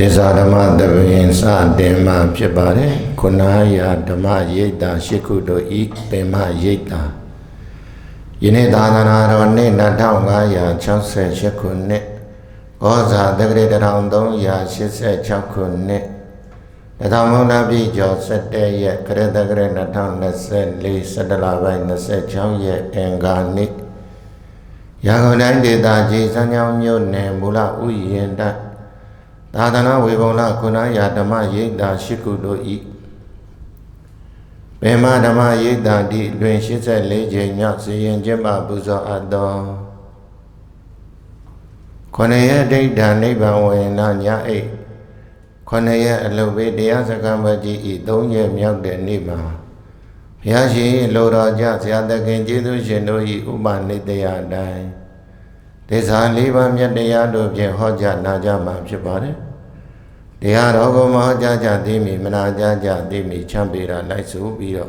Tesa Dhamma Devin Sa Dema Pibare Kunaya Dhamma Yeda Shikudo I Pema Yeda Yine Dhanana Rone Nadangaya Chase Shikune Oza Degrade Randon Ya Shise Chakune The Dhamma Bijo Sete Ye Kredagre Natan Nese Li Sadalava Nese Chauye Engani Yagodan Deda Jisanyam Yone Mula Uyenda Dadana Vivona Kunaya Dhamma Yeda Shikudo I Pema Dhamma Yeda Di Duen Shise Leje Nyatsi Yenjema Buzo Ado Koneye Deda Neba Wena Nya E Koneye Alobe Dea Sakambaji I Donye Myak De Neba Yashi Lora Jat Yadakin Jidu Shendo I Uba Nidya Dai Desa Liba Myadya Dobje Hoja Najama Pibare Dea Rogo Mahaja Jadimi Manaja Jadimi Chambira Laisu Biro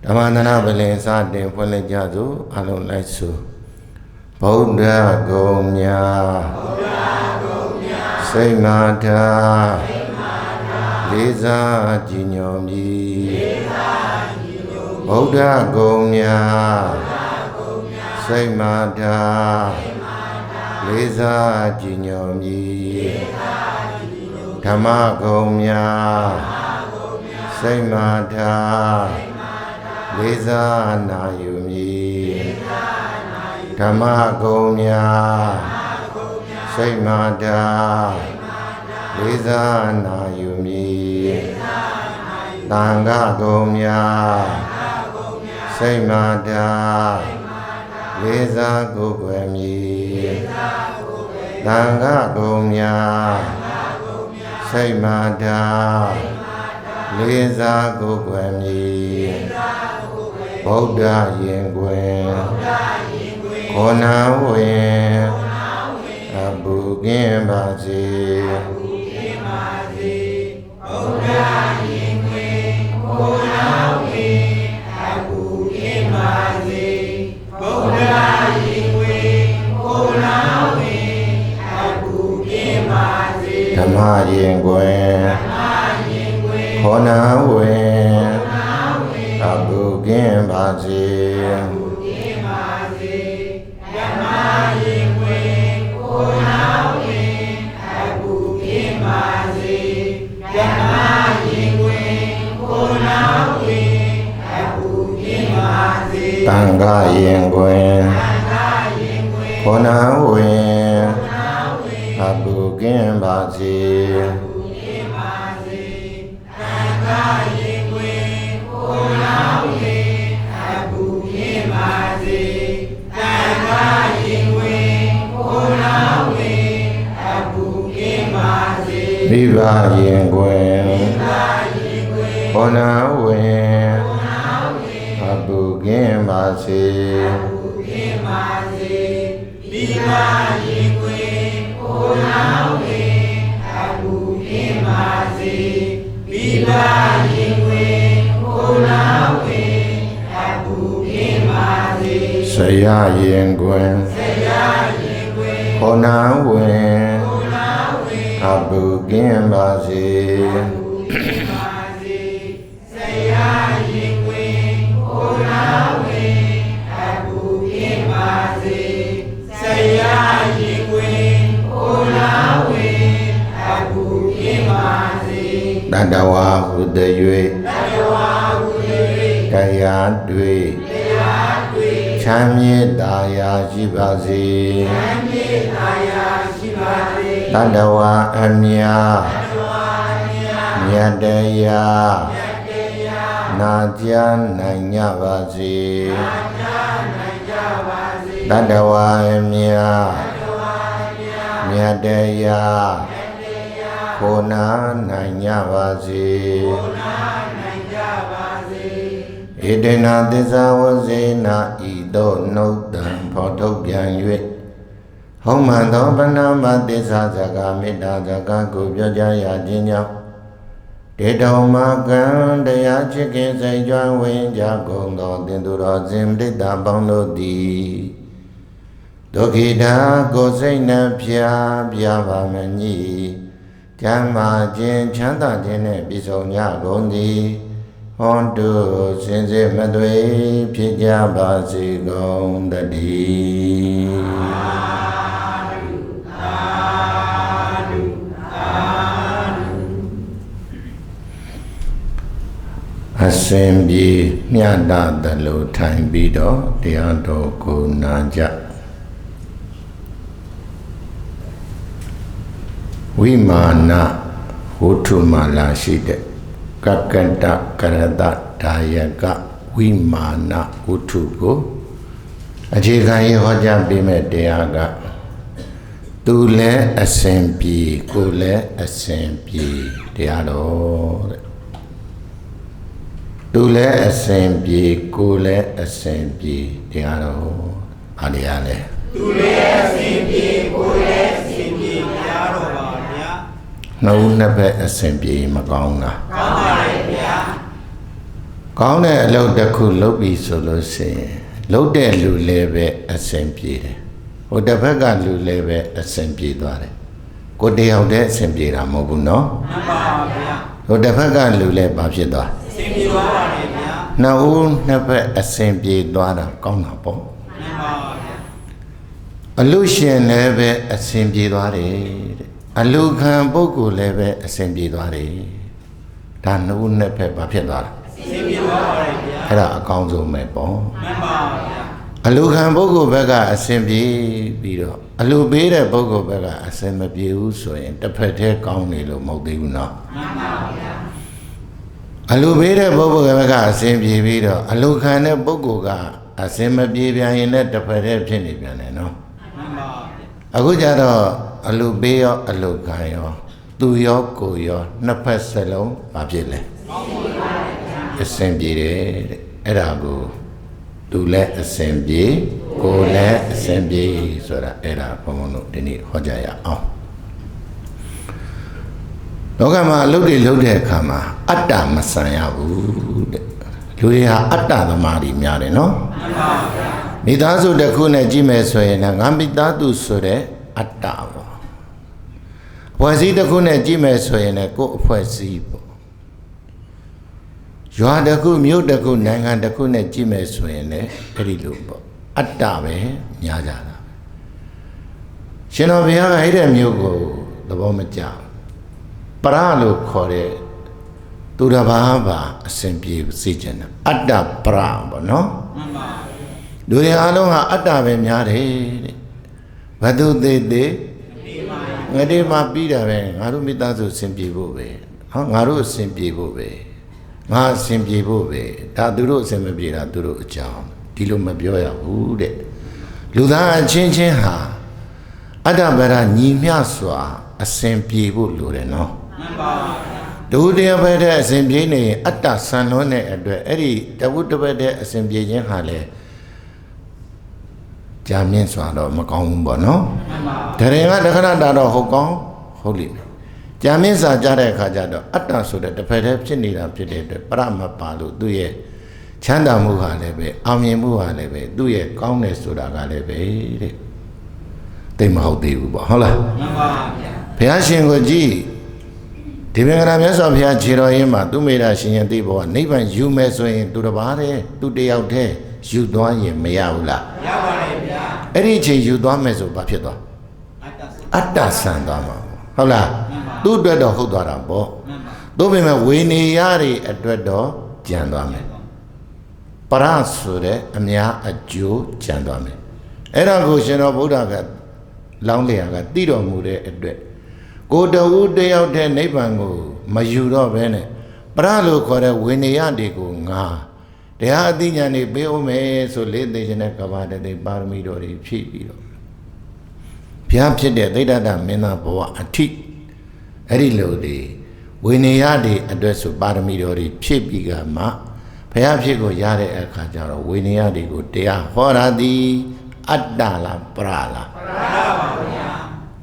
Dhamanana Belen Sadin Pule Jadu Alun Laisu Buddha Gomya Saimata Leza Jinyomi Buddha Gomya Saimata Leza Jinyomi Dhamma Gomya Saimata Leza Nayumi Dhamma Gomya Saimata Leza Nayumi Tanga Gomya Saimata Leza Gugwemi Tanga Gomya Saimata Leza Gugwemi Buddha Yengwen Kona Wen Abu Gimbazi Buddha Yengwen Kona Wen Abu Gimbazi Buddha Yengwen Kona Wen Abu Gimbazi Dhamma Yengwen Kona Wen Abu Gimbazi Dhamma Yengwen Kona Wen Abu Gimbazi Dhamma Yengwen Kona Wen Abu Gimbazi Tanga Yengwen Kona Wen Abu Gimbazi Tanga Yengwen Kona Wen Abu Gimbazi Tanga Yengwen Kona Wen Abu Gimbazi Viva Yengwen Kona Wen Abu Gimbazi Viva Yengwen Kona Wen Abu Gimbazi Viva Yengwen Kona Wen Abu Gimbazi Saya Yengwen Kona Wen Abu Gimbazi Saya Yengwen Kona Wen Abu Gimbazi Saya Yengwen Kona Wen Abu Gimbazi Dadawa Hudaywe Daya Dwe Chamye Daya Shibazi Dadawa Amya Nyadaya Nadya Nanyabazi Dadawa Amya Nyadaya Kona Nanyabazi Idena Disa Wazena Ido Nodan Potokyan Yue Homando Banamba Disa Zaga Mida Zaga Gubya Jaya Jinya Dedoma Gandaya Chicken Sajuan Winja Gondo Dindura Zimdida Bondo Di Dokida Gosena Pia Biava Mani ကျမ်းမာခြင်းချမ်းသာခြင်းနဲ့ပြည့်စုံကြကုန်သည်ဟောတုစင်စစ်မသွေဖြစ်ကြပါစေကုန်တည်းအစဉ်ပြေမြတ်တလို့ထိုင်ပြီးတော့တရားတော်ကိုနာကြဝိမာနဝုထုမာလာရှိတဲ့ကကတ္တကရတဒါယကဝိမာနဝုထုကိုအခြေခံရေးဟောကြားပေးမဲ့တရားကသူလည်းအစဉ်ပြေကိုလည်းအစဉ်ပြေတရားတော်တဲ့သူလည်းအစဉ်ပြေကိုလည်းအစဉ်ပြေတရားတော်ဘာတရားလဲသူလည်းအစဉ်ပြေကိုလည်းအစဉ်ပြေတရားတော်ပါဗျာနှုတ်နှစ်ဘက်အစဉ်ပြေမကောင်းလားကောင်းပါရဲ့ဗျာကောင်းတဲ့အလုပ်တစ်ခုလုပ်ပြီဆိုလို့ရှိရင်လုပ်တဲ့လူလည်းပဲအစဉ်ပြေတယ်ဟိုတစ်ဘက်ကလူလည်းပဲအစဉ်ပြေသွားတယ်ကိုတယောက်တည်းအစဉ်ပြေတာမဟုတ်ဘူးနော်မှန်ပါဗျာဟိုတစ်ဘက်ကလူလည်းဘာဖြစ်သွားအစဉ်ပြေသွားပါတယ်ဗျာနှစ်ဦးနှစ်ဘက်အစဉ်ပြေသွားတာကောင်းတာပေါ့မှန်ပါဗျာအလူရှင်လည်းပဲအစဉ်ပြေသွားတယ်တဲ့အလူခံပုဂ္ဂိုလ်လည်းပဲအစဉ်ပြေသွားတယ်ဒါနှစ်ဦးနှစ်ဘက်ဘာဖြစ်သွားလဲအစဉ်ပြေသွားပါတယ်ဗျာအဲ့ဒါအကောင်းဆုံးပဲပေါ့မှန်ပါဗျာအလူခံပုဂ္ဂိုလ်ဘက်ကအစဉ်ပြေပြီးတော့အလူပေးတဲ့ပုဂ္ဂိုလ်ဘက်ကအစဉ်မပြေဘူးဆိုရင်တစ်ဖက်တည်းကောင်းနေလို့မဟုတ်သေးဘူးနော်မှန်ပါဗျာအလူပေးတဲ့ပုဂ္ဂိုလ်ဘက်ကအစဉ်ပြေပြီးတော့အလူခံတဲ့ပုဂ္ဂိုလ်ကအစဉ်မပြေပြန်ရင်လည်းတစ်ဖက်တည်းဖြစ်နေပြန်တယ်နော်မှန်ပါဗျာအခုကျတော့အလူပေးရောအလူခံရောသူရောကိုရောနှစ်ဖက်စလုံးမဖြစ်လဲကောင်းပါဗျာအစဉ်ပြေတယ်တဲ့အဲ့ဒါကိုသူလည်းအစဉ်ပြေကိုလည်းအစဉ်ပြေဆိုတာအဲ့ဒါဘုံဘုံတို့ဒီနေ့ဟောကြားရအောင်လောကမှာအလုပ်တွေလုပ်တဲ့အခါမှာအတ္တမဆန်ရဘူးတဲ့လူတွေဟာအတ္တသမားတွေများတယ်နော်မှန်ပါဗျာမိသားစုတစ်ခုနဲ့ကြည့်မယ်ဆိုရင်ငါမိသားစုဆိုတဲ့အတ္တပေါ့ဖွဲ့စည်းတစ်ခုနဲ့ကြည့်မယ်ဆိုရင်လည်းကိုယ်အဖွဲ့စည်းပေါ့ရွာတစ်ခုမြို့တစ်ခုနိုင်ငံတစ်ခုနဲ့ကြည့်မယ်ဆိုရင်လည်းအဲ့ဒီလိုပေါ့အတ္တပဲများကြတာရှင်တော်ဘုရားကအဲ့ဒီမြို့ကိုသဘောမကျပရလို့ခေါ်တဲ့သူတစ်ပါးပါအစဉ်ပြေစေချင်တာအတ္တပရပေါ့နော်မှန်ပါလူတွေအားလုံးဟာအတ္တပဲများတယ်တဲ့ဘသူသေးသေးငါတို့မှပြီးတာပဲငါတို့မိသားစုအစဉ်ပြေဖို့ပဲဟောငါတို့အစဉ်ပြေဖို့ပဲငါအစဉ်ပြေဖို့ပဲဒါသူတို့အစဉ်မပြေတာသူတို့အကြောင်းဒီလိုမပြောရဘူးတဲ့လူသားအချင်းချင်းဟာအတ္တဗရညီမျှစွာအစဉ်ပြေဖို့လိုတယ်နော်မှန်ပါဒုတိယဘက်တဲ့အစဉ်ပြေနေရင်အတ္တဆန်လွန်းတဲ့အတွက်အဲ့ဒီတဝုတဘက်တဲ့အစဉ်ပြေခြင်းဟာလေကြာမြင့်စွာတော့မကောင်းဘူးပေါ့နော်မှန်ပါတရင်ကတခဏတာတော့ဟုတ်ကောင်းဟုတ်လိမ့်မယ်ကြာမြင့်စွာကြားတဲ့အခါကျတော့အတ္တဆိုတဲ့တစ်ဖက်တည်းဖြစ်နေတာဖြစ်တဲ့အတွက်ပရမပါလို့သူ့ရဲ့ချမ်းသာမှုဟာလည်းပဲအောင်မြင်မှုဟာလည်းပဲသူ့ရဲ့ကောင်းတယ်ဆိုတာကလည်းပဲတဲ့သိမဟုတ်သေးဘူးပေါ့ဟုတ်လားမှန်ပါဗျာဘုရားရှင်ကိုကြည့်ဒီမင်္ဂလာမြတ်စွာဘုရားခြေတော်ရင်းမှာသူမိတာရှင်ရင်သိဘောကနိဗ္ဗာန်ယူမယ်ဆိုရင်သူတစ်ပါးတည်းသူတယောက်တည်းယူသွားရင်မရဘူးလားရပါတယ်ဗျာအဲ့ဒီအချိန်ယူသွားမယ်ဆိုဘာဖြစ်သွားအတ္တဆန်သွားမှာဟုတ်လားသူ့အတွက်တော့ဟုတ်သွားတာပေါ့သို့ပေမဲ့ဝေနေရတဲ့အတွက်တော့ကြံသွားမယ်ပရဆိုတဲ့အများအကျိုးကြံသွားမယ်အဲ့ဒါကိုရှင်တော်ဗုဒ္ဓကလောင်းလျာကသိတော်မူတဲ့အတွက်ကိုတဝူတယောက်တည်းနိဗ္ဗာန်ကိုမယူတော့ဘဲနဲ့ပရလို့ခေါ်တဲ့ဝေနေရတွေကိုငါတရားအသိဉာဏ်တွေပေးအောင်မယ်ဆိုလေ့သိခြင်းနဲ့ကဘာတသိပါရမီတော်တွေဖြည့်ပြီးတော့ဘုရားဖြစ်တဲ့သိတ္တမင်းသားဘဝအထိအဲ့ဒီလိုတွေဝေနေရတွေအတွက်ဆိုပါရမီတော်တွေဖြည့်ပြီးကမှဘုရားဖြစ်ကိုရတဲ့အခါကျတော့ဝေနေရတွေကိုတရားဟောတာသည်အတ္တလားပရလားပရပါဗျာ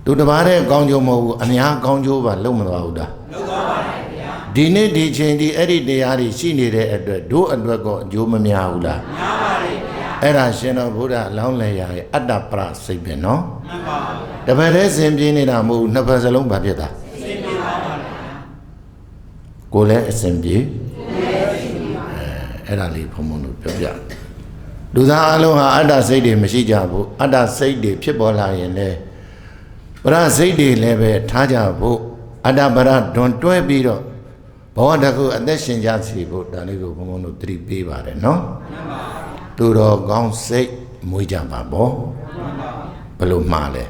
သူတပါးတဲ့ကောင်းကျိုးမဟုတ်ဘူးအများကောင်းကျိုးပါလုံးမသွားဘူးလားလုံးသွားပါတယ်ဗျာဒီနေ့ဒီချိန်ဒီအဲ့ဒီတရားတွေရှိနေတဲ့အတွက်တို့အတွက်ကောအကျိုးမများဘူးလားများပါတယ်ဗျာအဲ့ဒါရှင်တော်ဘုရားလောင်းလည်ရရဲ့အတ္တပရစိတ်ပဲနော်မှန်ပါဗျာတပည့်တည်းစင်ပြင်းနေတာမဟုတ်နှစ်ဖက်စလုံးဘာဖြစ်တာစင်ပြင်းပါ ကိုယ်လည်းအစဉ်ပြေအဲ့ဒါလေးဘုံဘုံတို့ပြောပြလူသားအလုံးဟာအတ္တစိတ်တွေမရှိကြဘူးအတ္တစိတ်တွေဖြစ်ပေါ်လာရင်လည်းပရစိတ်တွေလည်းပဲထားကြဖို့အတ္တပရတွန်တွဲပြီးတော့ဘဝတစ်ခုအသက်ရှင်ကြစီဖို့ဒါလေးကိုဘုံဘုံတို့သတိပေးပါတယ်နော်သူတော်ကောင်းစိတ်မွေးကြပါပေါ့ဘယ်လိုမှားလဲ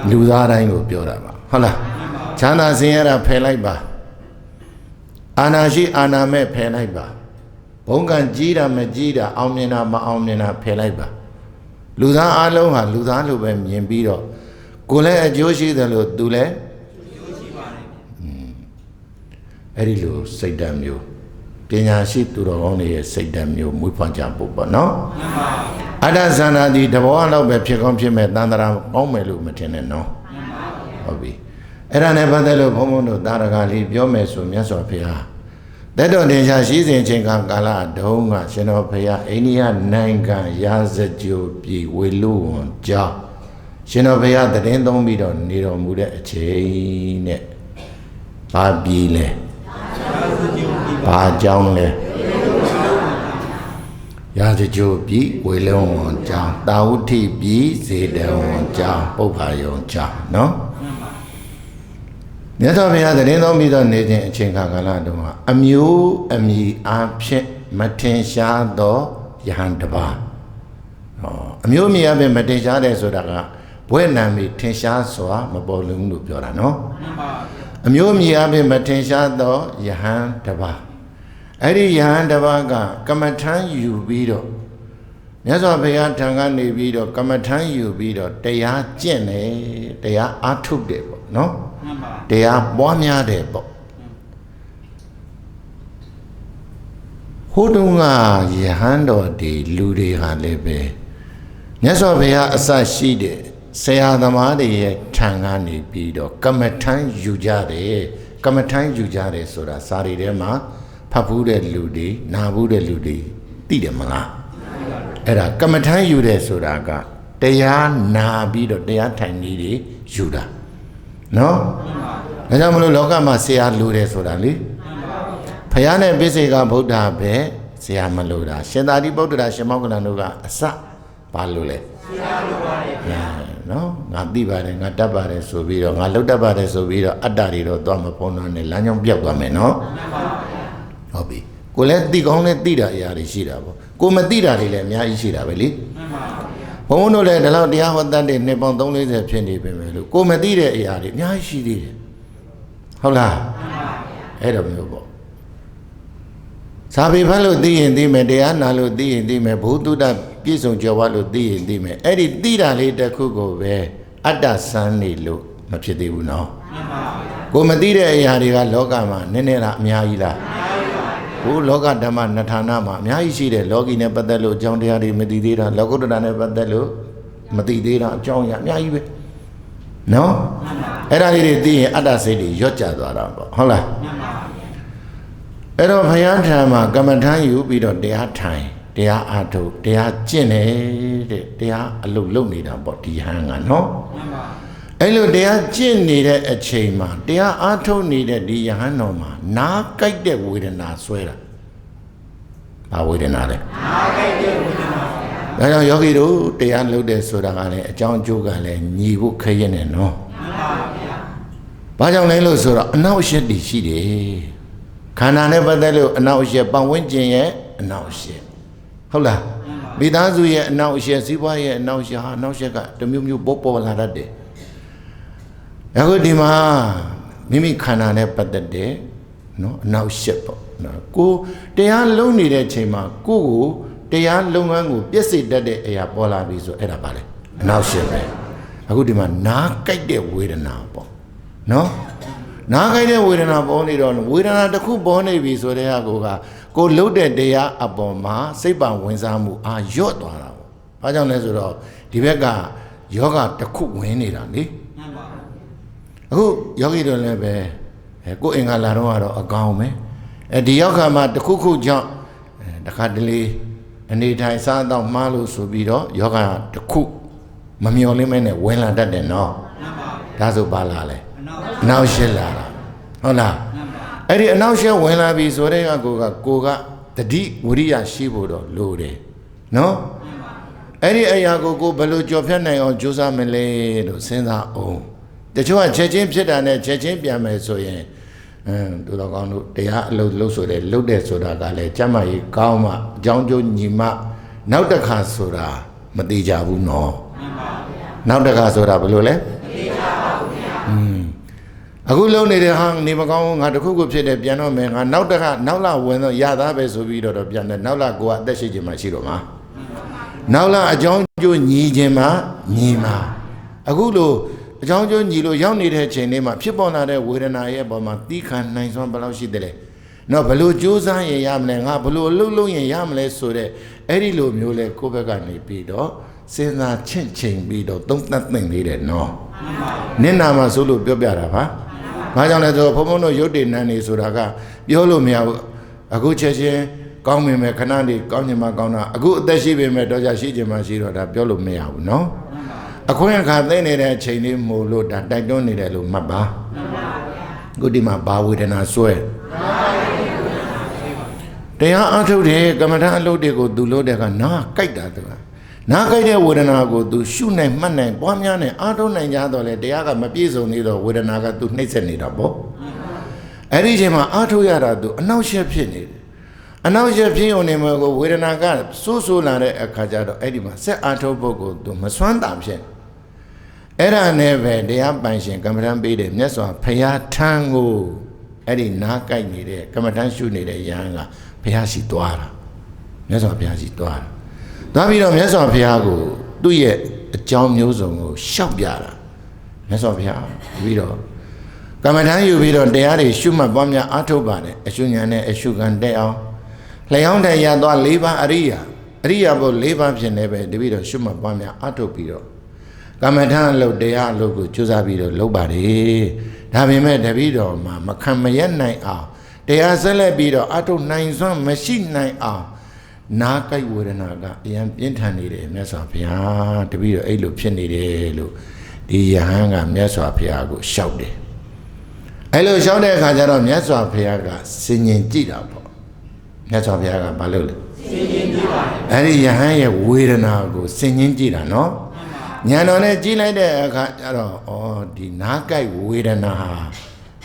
လူသားတိုင်းကိုပြောတာပါဟုတ်လားချမ်းသာစင်ရတာဖယ်လိုက်ပါအာနာရှိအာနာမဲ့ဖယ်လိုက်ပါဘုံကံကြီးတာမကြီးတာအောင်မြင်တာမအောင်မြင်တာဖယ်လိုက်ပါလူသားအလုံးဟာလူသားလိုပဲမြင်ပြီးတော့ကိုယ်လည်းအကျိုးရှိတယ်လို့သူလည်းအကျိုးရှိပါတယ်အဲ့ဒီလိုစိတ်ဓာတ်မျိုးပညာရှိသူတော်ကောင်းတွေရဲ့စိတ်ဓာတ်မျိုးမွေးဖွားကြဖို့ပေါ့နော်အတ္တဇန္နာဒီတဘောလောက်ပဲဖြစ်ကောင်းဖြစ်မဲ့တန်တရာကောင်းမယ်လို့မထင်နဲ့နော်ဟုတ်ပြီအဲ့ဒါနဲ့ပတ်သက်လို့ဘုန်းဘုန်းတို့တာရကလေးပြောမယ်ဆိုမြတ်စွာဘုရားတက်တော်တင်ရှားရှိစဉ်ချိန်ကာလတုန်းကရှင်တော်ဘုရားအိန္ဒိယနိုင်ငံရာဇကြိုပြည်ဝေလူဝန်ကြောင်းရှင်တော်ဘုရားတည်င်းသုံးပြီးတော့နေတော်မူတဲ့အချိန်နဲ့ဘာပြည်လဲဘာကြောင်းလဲရာဇကြိုပြည်ဝေလူဝန်ကြောင်းတာဝတိပြည်ဇေတဝန်ကြောင်းပုပ္ပါယုံကြောင်းနော်မြတ်စွာဘုရားတည်င်းသုံးပြီးတော့နေခြင်းအချိန်ကာလတုန်းကအမျိုးအမည်အားဖြင့်မထင်ရှားသောယဟန်တစ်ပါးအမျိုးအမည်အားဖြင့်မထင်ရှားတယ်ဆိုတာကဘွဲ့နာမည်ထင်ရှားစွာမပေါ်လွင်လို့ပြောတာနော်အမျိုးအမည်အားဖြင့်မထင်ရှားသောယဟန်တစ်ပါးအဲ့ဒီယဟန်တစ်ပါးကကမ္မထမ်းယူပြီးတော့မြတ်စွာဘုရားထံကနေပြီးတော့ကမ္မထမ်းယူပြီးတော့တရားကျင့်တယ်တရားအားထုတ်တယ်ပေါ့နော်တရားပွားများတယ်ပေါ့ဟိုတုန်းကယဟန်တော်ဒီလူတွေဟာလည်းပဲမြတ်စွာဘုရားအစရှိတဲ့ဆရာသမားတွေရဲ့ထံကနေပြီးတော့ကမ္မထမ်းယူကြတယ်ကမ္မထမ်းယူကြတယ်ဆိုတာစာရီထဲမှာဖတ်ဘူးတဲ့လူတွေနာဘူးတဲ့လူတွေသိတယ်မလားအဲ့ဒါကမ္မထမ်းယူတယ်ဆိုတာကတရားနာပြီးတော့တရားထိုင်နည်းတွေယူတာနော်ဒါကြောင့်မလို့လောကမှာဆရာလူတယ်ဆိုတာလေဖယားနဲ့ပိစိကဗုဒ္ဓပဲဆရာမလို့တာရှင်သာရိပုတ္တရာရှင်မောက္ကလန်တို့ကအစဘာလို့လဲဆရာလိုပါတယ်နော်ငါသိပါတယ်ငါတတ်ပါတယ်ဆိုပြီးတော့ငါလှုပ်တတ်ပါတယ်ဆိုပြီးတော့အတ္တတွေတော့သွားမဖုံးတော့နဲ့လမ်းကြောင်းပြောက်သွားမယ်နော်ဟုတ်ပြီကိုလည်းသိကောင်းလည်းသိတာအရာတွေရှိတာပေါ့ကိုမသိတာတွေလည်းအများကြီးရှိတာပဲလေဘုန်းတို့လည်းဒီလောက်တရားဟောတတ်တဲ့နှစ်ပေါင်း340ဖြစ်နေပြီပဲလို့ကိုမသိတဲ့အရာတွေအများကြီးရှိသေးတယ်ဟုတ်လားအဲ့တော့မျိုးပေါ့စာပေဖတ်လို့သိရင်သိမယ်တရားနာလို့သိရင်သိမယ်ဘုသူတ္တပြည့်စုံကြွယ်ဝလို့သိရင်သိမယ်အဲ့ဒီသိတာလေးတစ်ခုကိုပဲအတ္တဆန်းနေလို့မဖြစ်သေးဘူးနော်ကိုမသိတဲ့အရာတွေကလောကမှာနည်းနည်းလားအများကြီးလားဘုလောကဓမ္မနထာနာမှာအများကြီးရှိတယ်လောကီနဲ့ပတ်သက်လို့အကြောင်းတရားတွေမသိသေးတာလောကုတ္တရာနဲ့ပတ်သက်လို့မသိသေးတာအကြောင်းအရာအများကြီးပဲနော်အဲ့ဒါလေးတွေသိရင်အတ္တစိတ်တွေရော့ကျသွားတာပေါ့ဟုတ်လားအဲ့တော့ဘုရားထံမှာကမ္မထမ်းယူပြီးတော့တရားထိုင်တရားအားထုတ်တရားကျင့်တယ်တဲ့တရားအလုပ်လုပ်နေတာပေါ့ဒီဟန်ကနော်အဲ့လိုတရားကျင့်နေတဲ့အချိန်မှာတရားအားထုတ်နေတဲ့ဒီယဟန်တော်မှာနားကြိုက်တဲ့ဝေဒနာဆွဲတာဘာဝေဒနာလဲနားကြိုက်တဲ့ဝေဒနာဒါကြောင့်ယောဂီတို့တရားလုပ်တယ်ဆိုတာကလည်းအကြောင်းအကျိုးကလည်းညီဖို့ခရက်နေနော်ဘာကြောင့်လဲလို့ဆိုတော့အနောက်ရှက်တည်ရှိတယ်ခန္ဓာနဲ့ပတ်သက်လို့အနောက်ရှက်ပတ်ဝန်းကျင်ရဲ့အနောက်ရှက်ဟုတ်လားမိသားစုရဲ့အနောက်ရှက်စီးပွားရဲ့အနောက်ရှက်ဟာအနောက်ရှက်ကတမျိုးမျိုးပေါ်လာတတ်တယ်အခုဒီမှာမိမိခန္ဓာနဲ့ပတ်သက်တဲ့နော်အနောက်ရှက်ပေါ့နော်ကိုတရားလုံးနေတဲ့အချိန်မှာကိုကိုတရားလုပ်ငန်းကိုပြည့်စုံတတ်တဲ့အရာပေါ်လာပြီဆိုအဲ့ဒါပါလေအနောက်ရှက်ပဲအခုဒီမှာနားကြိုက်တဲ့ဝေဒနာပေါ့နော်နားကြိုက်တဲ့ဝေဒနာပေါ်နေတော့ဝေဒနာတစ်ခုပေါ်နေပြီဆိုတဲ့ဟာကိုလှုပ်တဲ့တရားအပေါ်မှာစိတ်ပံဝင်စားမှုအာရော့သွားတာပေါ့။ဘာကြောင့်လဲဆိုတော့ဒီဘက်ကယောဂတစ်ခုဝင်နေတာလေ။အခုယောဂီတို့လည်းပဲကိုယ်အင်္ဂါလာတော့ကတော့အကောင်ပဲ။ဒီယောဂမှာတစ်ခုခုကြောင့်တခါတလေအနေထိုင်စားတော့မှားလို့ဆိုပြီးတော့ယောဂတစ်ခုမမျော်လင့်မဲနဲ့ဝင်လာတတ်တယ်နော်။ဒါဆိုပါလာလဲ။နောက်ရှင်းလာတာ ဟုတ်လားအဲ့ဒီအနောက်ရှက်ဝင်လာပြီဆိုတဲ့ကိုကတတိဝိရိယရှိဖို့တော့လိုတယ်နော်အဲ့ဒီအရာကိုဘယ်လိုကြော်ဖြတ်နိုင်အောင်ကြိုးစားမလဲလို့စဉ်းစားအောင်တချို့ကချက်ချင်းဖြစ်တာနဲ့ချက်ချင်းပြန်မယ်ဆိုရင်တို့တော်ကောင်းတို့တရားအလုပ်ဆိုတယ်လုပ်တယ်ဆိုတာကလည်းကျမ်းမာရေးကောင်းမှအကြောင်းကျိုးညီမနောက်တစ်ခါဆိုတာမသေးကြဘူးနော်နောက်တစ်ခါဆိုတာဘယ်လိုလဲမသေးကြပါဘူးဗျာအခုလုံးနေတဲ့ဟာနေမကောင်းငါတခုခုဖြစ်တယ်ပြန်တော့မယ်ငါနောက်တစ်ခါနောက်လာဝင်တော့ရသားပဲဆိုပြီးတော့ပြန်တယ်နောက်လာကိုကအသက်ရှိခြင်းမှရှိတော့မှာနောက်လာအကြောင်းကျိုးညီခြင်းမှညီမှာအခုလိုအကြောင်းကျိုးညီလို့ရောက်နေတဲ့ချိန်လေးမှာဖြစ်ပေါ်လာတဲ့ဝေဒနာရဲ့အပေါ်မှာသီးခံနိုင်စွမ်းဘယ်လောက်ရှိတယ်လဲနော်ဘယ်လိုကြိုးစားရင်ရမလဲငါဘယ်လိုအလုပ်လုပ်ရင်ရမလဲဆိုတဲ့အဲ့ဒီလိုမျိုးလဲကိုယ့်ဘက်ကနေပြီးတော့စဉ်းစားချင့်ချိန်ပြီးတော့သုံးသပ်သင့်သေးတယ်နော်နင့်နာမှာဆိုလို့ပြောပြတာပါဘာကြောင့်လဲဆိုတော့ဘုံဘုံတို့ရုပ်တည်နန်းနေဆိုတာကပြောလို့မရဘူးအခုချက်ချင်းကောင်းမြင်မဲ့ခဏလေးကောင်းချင်မှကောင်းတာအခုအသက်ရှိပေမဲ့တော့ရှိချင်မှရှိတော့ဒါပြောလို့မရဘူးနော်အခွင့်အခါသိနေတဲ့အချိန်လေးမို့လို့ဒါတိုက်တွန်းနေတယ်လို့မှတ်ပါခုဒီမှာဘာဝေဒနာဆွဲတရားအထုတ်တယ်ကမ္မထာအလုပ်တွေကိုသူလို့တဲ့ကနားကြိုက်တာသူကနားကြိုက်တဲ့ဝေဒနာကိုသူရှုနိုင်မှတ်နိုင်ပွားများနိုင်အားထုတ်နိုင်ကြတော့လေတရားကမပြည့်စုံနေတော့ဝေဒနာကသူနှိမ့်ဆက်နေတာပေါ့အဲ့ဒီချိန်မှာအားထုတ်ရတာသူအနောက်ရှက်ဖြစ်နေတယ်အနောက်ရှက်ဖြစ်ုံနေမှာကိုဝေဒနာကဆိုးလာတဲ့အခါကျတော့အဲ့ဒီမှာဆက်အားထုတ်ဖို့ကိုသူမစွမ်းတာဖြစ်အဲ့ဒါနဲ့ပဲတရားပိုင်ရှင်ကမ္မဋ္ဌာန်းပေးတယ်မြတ်စွာဘုရားထံကိုအဲ့ဒီနားကြိုက်နေတဲ့ကမ္မဋ္ဌာန်းရှုနေတဲ့ယဟန်ကဘုရားရှိသွားတာမြတ်စွာဘုရားရှိသွားပြီးတော့မြတ်စွာဘုရားကိုသူ့ရဲ့အကြောင်းမျိုးစုံကိုရှောက်ပြတာမြတ်စွာဘုရားပြီးတော့ကမ္မဋ္ဌာန်းယူပြီးတော့တရားတွေရှုမှတ်ပွားများအားထုတ်ပါတယ်အရှုဉာဏ်နဲ့အရှုခံတက်အောင်လျှောင်းတဲ့ရသွား၄ပါးအရိယာဘု၄ပါးဖြစ်နေပဲတပည့်တော်ရှုမှတ်ပွားများအားထုတ်ပြီးတော့ကမ္မထာအလုပ်တရားအလုပ်ကိုကြိုးစားပြီးတော့လုပ်ပါတယ်ဒါပေမဲ့တပည့်တော်မှာမခံမရက်နိုင်အောင်တရားဆက်လက်ပြီးတော့အထုတ်နိုင်စွမ်းမရှိနိုင်အောင်နားကြိုက်ဝေဒနာကအရင်ပြင်းထန်နေတယ်မြတ်စွာဘုရားတပည့်တော်အဲ့လိုဖြစ်နေတယ်လို့ဒီယဟန်ကမြတ်စွာဘုရားကိုရှောက်တယ်အဲ့လိုရှောက်တဲ့အခါကျတော့မြတ်စွာဘုရားကစင်ញင်ကြည့်တာပေါ့မြတ်စွာဘုရားကဘာလုပ်လဲစင်ញင်ကြည့်ပါတယ်အဲ့ဒီယဟန်ရဲ့ဝေဒနာကိုစင်ញင်ကြည့်တာနော်ဉာဏ်တော်နဲ့ကြည့်လိုက်တဲ့အခါကျတော့ဒီနားကြိုက်ဝေဒနာဟာ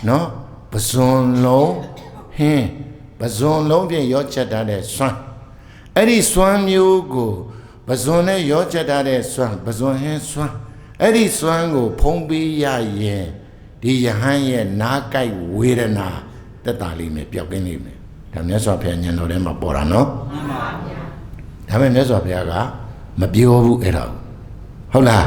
နော်ပဇွန်လုံးပဇွန်လုံးဖြင့်ရောချက်ထားတဲ့စွမ်းအဲ့ဒီစွမ်းမျိုးကိုပဇွန်နဲ့ရောချက်ထားတဲ့စွမ်းပဇွန်ဟင်းစွမ်းအဲ့ဒီစွမ်းကိုဖုံးပေးရရင်ဒီယဟန်ရဲ့နားကြိုက်ဝေဒနာတက်တာလေးနဲ့ပျောက်ကင်းလိမ့်မယ်ဒါမြတ်စွာဘုရားဉာဏ်တော်ထဲမှာပေါ်တာနော်မှန်ပါဗျာဒါပေမဲ့မြတ်စွာဘုရားကမပြောဘူးအဲ့ဒါဟုတ်လား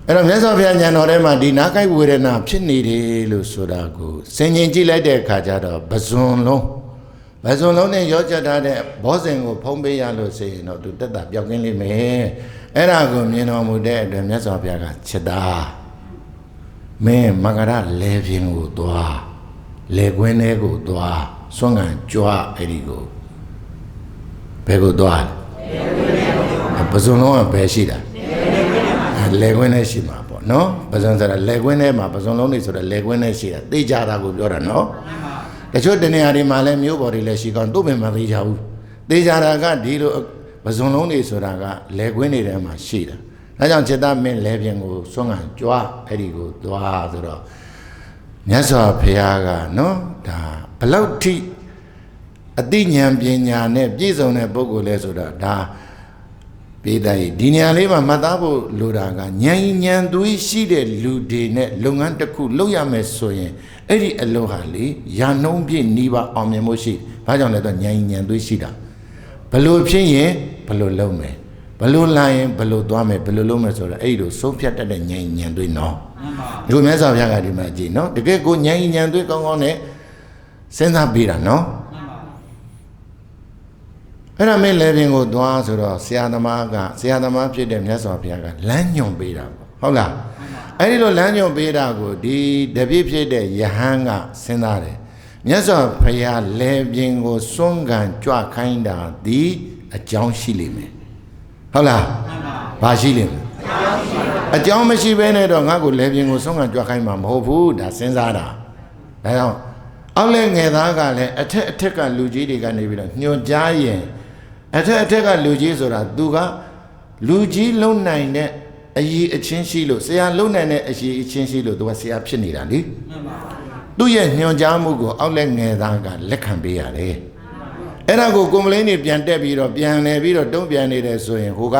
အဲ့တော့မြတ်စွာဘုရားဉာဏ်တော်ထဲမှာဒီနားကြိုက်ဝေဒနာဖြစ်နေတယ်လို့ဆိုတာကိုဆင်ញင်ကြည့်လိုက်တဲ့အခါကျတော့ပဇွန်လုံးနဲ့ရောချက်ထားတဲ့ဘောဇင်ကိုဖုံးပေးရလို့ဆိုရင်တော့သူတက်တာပျောက်ကင်းလိမ့်မယ်အဲ့ဒါကိုမြင်တော်မူတဲ့အတွက်မြတ်စွာဘုရားကချက်သားမင်းမကရလေပြင်းကိုသွားလေကွင်းထဲကိုသွားစွန့်ကန်ကြွားအဲ့ဒီကိုဘယ်ကိုသွားလဲပဇွန်လုံးကဘယ်ရှိတာလေကွင်းထဲရှိမှာပေါ့နော်ပဇွန်ဆိုတာလေကွင်းထဲမှာပဇွန်လုံးတွေဆိုတော့လေကွင်းထဲရှိတာသိကြတာကိုပြောတာနော်တချို့တနေရာတွေမှာလည်းမျိုးပေါ်တွေလည်းရှိကောင်းတို့ပင်မသိကြဘူးသိကြတာကဒီလိုပဇွန်လုံးတွေဆိုတာကလေကွင်းတွေထဲမှာရှိတာဒါကြောင့်จิตမင်းလေပြင်ကိုစွန့်ကန်ကြွားအဲ့ဒီကိုသွားဆိုတော့မြတ်စွာဘုရားကနော်ဒါဘလောက်ထိအသိဉာဏ်ပညာနဲ့ပြည့်စုံတဲ့ပုဂ္ဂိုလ်လဲဆိုတာဒါပေးတိုင်းဒီနေရာလေးမှာမှတ်သားဖို့လိုတာကဉာဏ်သွေးရှိတဲ့လူတွေနဲ့လုပ်ငန်းတစ်ခုလုပ်ရမယ်ဆိုရင်အဲ့ဒီအလုပ်ဟာလေရာနှုံးပြည့်နှီးပါအောင်မြင်မှုရှိဘာကြောင့်လဲတော့ဉာဏ်သွေးရှိတာဘလို့ဖြစ်ရင်ဘလို့လုပ်မယ်ဘလို့လာရင်ဘလို့သွားမယ်ဘလို့လုပ်မယ်ဆိုတော့အဲ့ဒီလိုဆုံးဖြတ်တတ်တဲ့ဉာဏ်သွေးနော်ဒီလိုမြတ်စွာဘုရားကဒီမှာကြည့်နော်တကယ်ကိုဉာဏ်သွေးကောင်းကောင်းနဲ့စဉ်းစားပြီးတာနော်အဲ့ဒါမင်းလေပင်ကိုသွားဆိုတော့ဆရာသမားဖြစ်တဲ့မြတ်စွာဘုရားကလမ်းညွှန်ပေးတာပေါ့ဟုတ်လားအဲ့ဒီလိုလမ်းညွှန်ပေးတာကိုဒီတပည့်ဖြစ်တဲ့ယဟန်ကစဉ်းစားတယ်မြတ်စွာဘုရားလေပင်ကိုစွန့်ကန်ကြွခိုင်းတာဒီအကြောင်းရှိလိမ့်မယ်ဟုတ်လားဘာရှိလိမ့်မယ်အကြောင်းမရှိဘဲနဲ့တော့ငါ့ကိုလေပင်ကိုစွန့်ကန်ကြွခိုင်းမှာမဟုတ်ဘူးဒါစဉ်းစားတာ ဒါကြောင့်အောက်လက်ငယ်သားကလည်းအထက်ကလူကြီးတွေကနေပြီးတော့ညွှန်ကြားရင်အထက်ကလူကြီးဆိုတာသူကလူကြီးလုံနိုင်တဲ့အရေးအချင်းရှိလို့ဆရာလုံနိုင်တဲ့အရေးအချင်းရှိလို့သူကဆရာဖြစ်နေတာလေသူ့ရဲ့ညွှန်ကြားမှုကိုအောက်လက်ငယ်သားကလက်ခံပေးရတယ်အဲ့ဒါကိုကွန်ပလိန်းတွေပြန်တက်ပြီးတော့ပြန်လဲပြီးတော့တုံ့ပြန်နေတယ်ဆိုရင်ဟိုက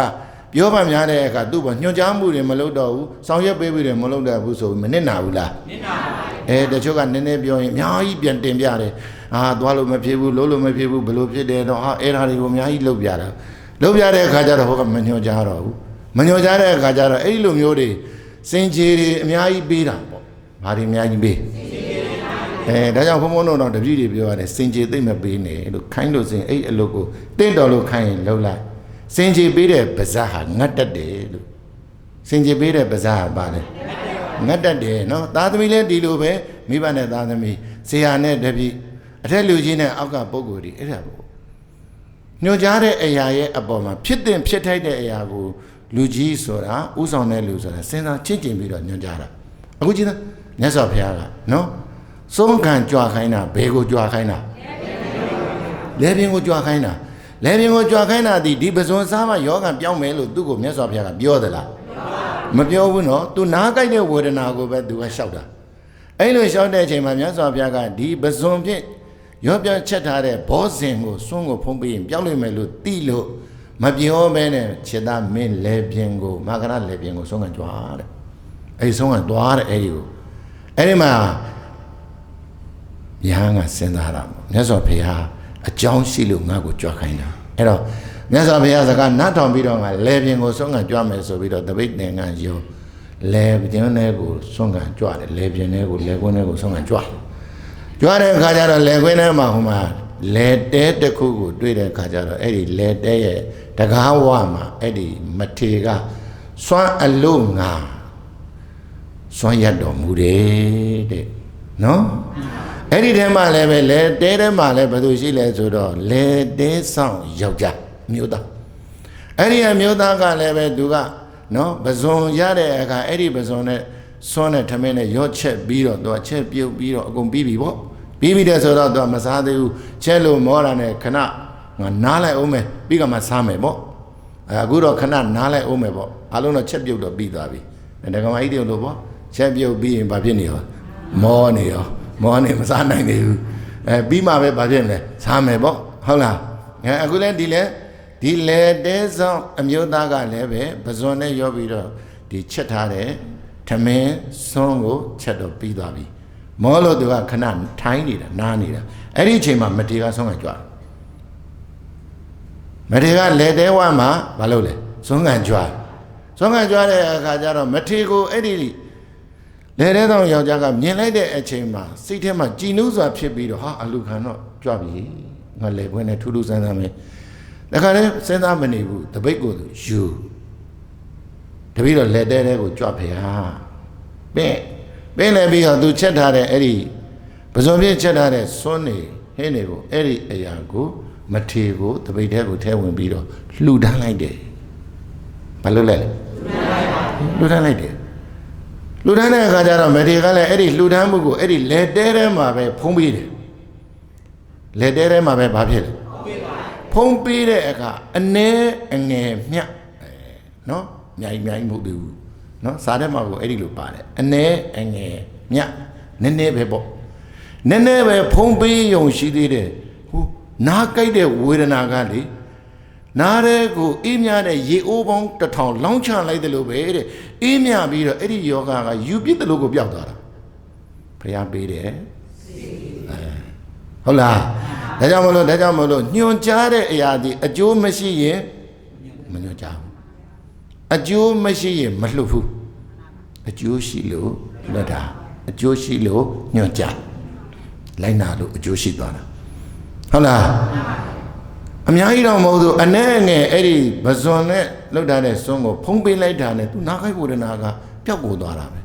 ပြောမှများတဲ့အခါသူ့ဘာညွှန်ကြားမှုတွေမလုပ်တော့ဘူးဆောင်ရွက်ပေးပြီးတယ်မလုပ်တော့ဘူးဆိုပြီးမနစ်နာဘူးလားနစ်နာပါဘူးတချို့ကနည်းနည်းပြောရင်အများကြီးပြန်တင်ပြတယ်သွားလို့မဖြစ်ဘူးလို့လို့မဖြစ်ဘူးဘယ်လိုဖြစ်တယ်တော့အဲ့ဒါတွေကိုအများကြီးလုပ်ပြတာလုပ်ပြတဲ့အခါကျတော့ဟိုကမညွှန်ကြားတော့ဘူးမညွှန်ကြားတဲ့အခါကျတော့အဲ့ဒီလိုမျိုးတွေစင်ကြေတွေအများကြီးပေးတာပေါ့ဘာတွေအများကြီးပေးဒါကြောင့်ဘုံဘုံတို့တော့တပည့်တွေပြောရတယ်စင်ကြေသိမ့်မပေးနဲ့လို့ခိုင်းလို့စင်အဲ့အလုပ်ကိုတင့်တော်လို့ခိုင်းရင်လှုပ်လိုက်စင်ကြေပေးတဲ့ပါဇက်ဟာငတ်တတ်တယ်လို့စင်ကြေပေးတဲ့ပါဇက်ဟာပါလေငတ်တတ်တယ်နော်သားသမီးလည်းဒီလိုပဲမိဘနဲ့သားသမီးဆရာနဲ့တပည့်အထက်လူကြီးနဲ့အောက်ကပုဂ္ဂိုလ်တွေအဲ့ဒါပေါ့ညွှန်ကြားတဲ့အရာရဲ့အပေါ်မှာဖြစ်တဲ့ဖြစ်ထိုက်တဲ့အရာကိုလူကြီးဆိုတာဥဆောင်တဲ့လူဆိုတာစဉ်းစားချင့်ကျင်ပြီးတော့ညွှန်ကြားတာအခုကြည့်သားမြတ်စွာဘုရားကနော်ဆုံးခံကြွခိုင်းတာဘယ်ကိုကြွခိုင်းတာလဲပင်ကိုကြွခိုင်းတာလဲပင်ကိုကြွခိုင်းတာဒီပဇွန်စားမှယောဂံပြောင်းမယ်လို့သူ့ကိုမြတ်စွာဘုရားကပြောသလားမပြောဘူးနော်သူနားကြိုက်တဲ့ဝေဒနာကိုပဲသူကလျှောက်တာအဲ့လိုလျှောက်တဲ့အချိန်မှာမြတ်စွာဘုရားကဒီပဇွန်ဖြင့်ရောပြချက်ထားတဲ့ဘောဇင်ကိုစွန့်ကိုဖုံးပြီးရင်ပြောင်းလိမ့်မယ်လို့တိလို့မပြောဘဲနဲ့ခြေသားမင်းလဲပင်ကိုမာကရလဲပင်ကိုဆုံးခံကြွားတဲ့အဲ့ဒီဆုံးခံသွားတဲ့အဲ့ဒီကိုအဲ့ဒီမှာယဟန်ကစဉ်းစားတာမြတ်စွာဘုရားအကြောင်းရှိလို့ငါ့ကိုကြွခိုင်းတာအဲ့တော့မြတ်စွာဘုရားစကားနားထောင်ပြီးတော့ငါလဲပင်ကိုဆုံးခံကြွမယ်ဆိုပြီးတော့တပိတ်သင်္ကန်းယုံလဲပင်နဲ့ကိုဆုံးခံကြွတယ်လဲပင်နဲ့ကိုလဲကွင်းနဲ့ကိုဆုံးခံကြွတဲ့အခါကျတော့လဲခွင်းထဲမှာဟိုမှာလဲတဲတစ်ခုကိုတွေ့တဲ့အခါကျတော့အဲ့ဒီလဲတဲရဲ့တကားဝမှာအဲ့ဒီမထေကစွမ်းအလို့ငါစွမ်းရတော်မူတယ်တဲ့နော်အဲ့ဒီထဲမှာလည်းပဲလဲတဲထဲမှာလည်းဘယ်သူရှိလဲဆိုတော့လဲတဲဆောင်ယောက်ျားမျိုးသားအဲ့ဒီအမျိုးသားကလည်းပဲသူကနော်ပဇွန်ရတဲ့အခါအဲ့ဒီပဇွန်နဲ့စွန်းနဲ့ထမင်းနဲ့ရော့ချက်ပြီးတော့သူကချက်ပြုတ်ပြီးတော့အကုန်ပြီးပြီပေါ့ပြီးပြီတဲ့ဆိုတော့သူကမစားသေးဘူးချက်လို့မောတာနဲ့ခဏငါနားလိုက်အောင်မယ်ပြီးကမှစားမယ်ပေါ့အခုတော့ခဏနားလိုက်အောင်မယ်ပေါ့အားလုံးတော့ချက်ပြုတ်တော့ပြီးသွားပြီဒကမကြီးတွေလို့ပေါ့ချက်ပြုတ်ပြီးရင်ဘာဖြစ်နေရောမောနေမစားနိုင်သေးဘူးပြီးမှပဲဘာဖြစ်လဲစားမယ်ပေါ့ဟုတ်လားအခုလဲဒီလဲတဲဆောင်အမျိုးသားကလည်းပဲပဇွန်နဲ့ရောပြီးတော့ဒီချက်ထားတဲ့ထမင်းစွန်းကိုချက်တော့ပြီးသွားပြီမောလို့သူကခဏထိုင်းနေတာနားနေတာအဲ့ဒီအချိန်မှာမထေကဆုံးခံကြွတယ်မထေကလက်တဲဝမှာမလုပ်လဲဆုံးခံကြွတဲ့အခါကျတော့မထေကိုအဲ့ဒီလက်တဲဆောင်ယောက်ျားကမြင်လိုက်တဲ့အချိန်မှာစိတ်ထဲမှာကြည်နူးစွာဖြစ်ပြီးတော့ဟာအလူခံတော့ကြွပြီငါလေခွင်းနဲ့ထူးထူးဆန်းဆန်းပဲဒါခါလဲစဉ်းစားမနေဘူးတပိတ်ကိုယူတပိတ်တော့လက်တဲကိုကြွဖေဟာပင်းလည်းပြီးတော့သူချက်ထားတဲ့အဲ့ဒီပဇွန်ပြည့်ချက်ထားတဲ့စွန်းနေဟင်းတွေကိုအဲ့ဒီအရာကိုမထေကိုတပိတ်ထဲကိုထဲဝင်ပြီးတော့လှူဒန်းလိုက်တယ်ဘာလို့လဲလှူဒန်းလိုက်တယ်လှူဒန်းတဲ့အခါကျတော့မထေကလည်းအဲ့ဒီလှူဒန်းမှုကိုအဲ့ဒီလက်တဲထဲမှာပဲဖုံးပေးတယ်လက်တဲထဲမှာပဲဘာဖြစ်လဲဖုံးပေးတဲ့အခါအငယ်မြတ်နော်အများကြီးမဟုတ်သေးဘူးနော်စားထဲမှာကိုအဲ့ဒီလိုပါတယ်အငယ်မြတ်နည်းနည်းပဲပေါ့နည်းနည်းပဲဖုံးပေးရုံရှိသေးတယ်ဟိုနားကြိုက်တဲ့ဝေဒနာကလေနားတဲ့ကိုအေးမြတဲ့ရေအိုးပေါင်း1000လောင်းချလိုက်တယ်လို့ပဲတဲ့အေးမြပြီးတော့အဲ့ဒီယောဂကယူပြစ်တယ်လို့ကိုပျောက်သွားတာဖျားပေးတယ်ဟုတ်လားဒါကြောင့်မလို့ညွန်ကြားတဲ့အရာဒီအကျိုးမရှိရင်မညွန်ကြားဘူးအကျိုးမရှိရင်မလှုပ်ဘူးအကျိုးရှိလို့လွတ်တာအကျိုးရှိလို့ညွန်ကြားလိုက်နာလို့အကျိုးရှိသွားတာဟုတ်လားအများကြီးတော့မဟုတ်ဘူးအနဲ့ငယ်အဲ့ဒီပဇွန်နဲ့လှုပ်ထားတဲ့စွန်းကိုဖုံးပေးလိုက်တာနဲ့သူနာခိုက်ဝေဒနာကပျောက်ကိုသွားတာပဲ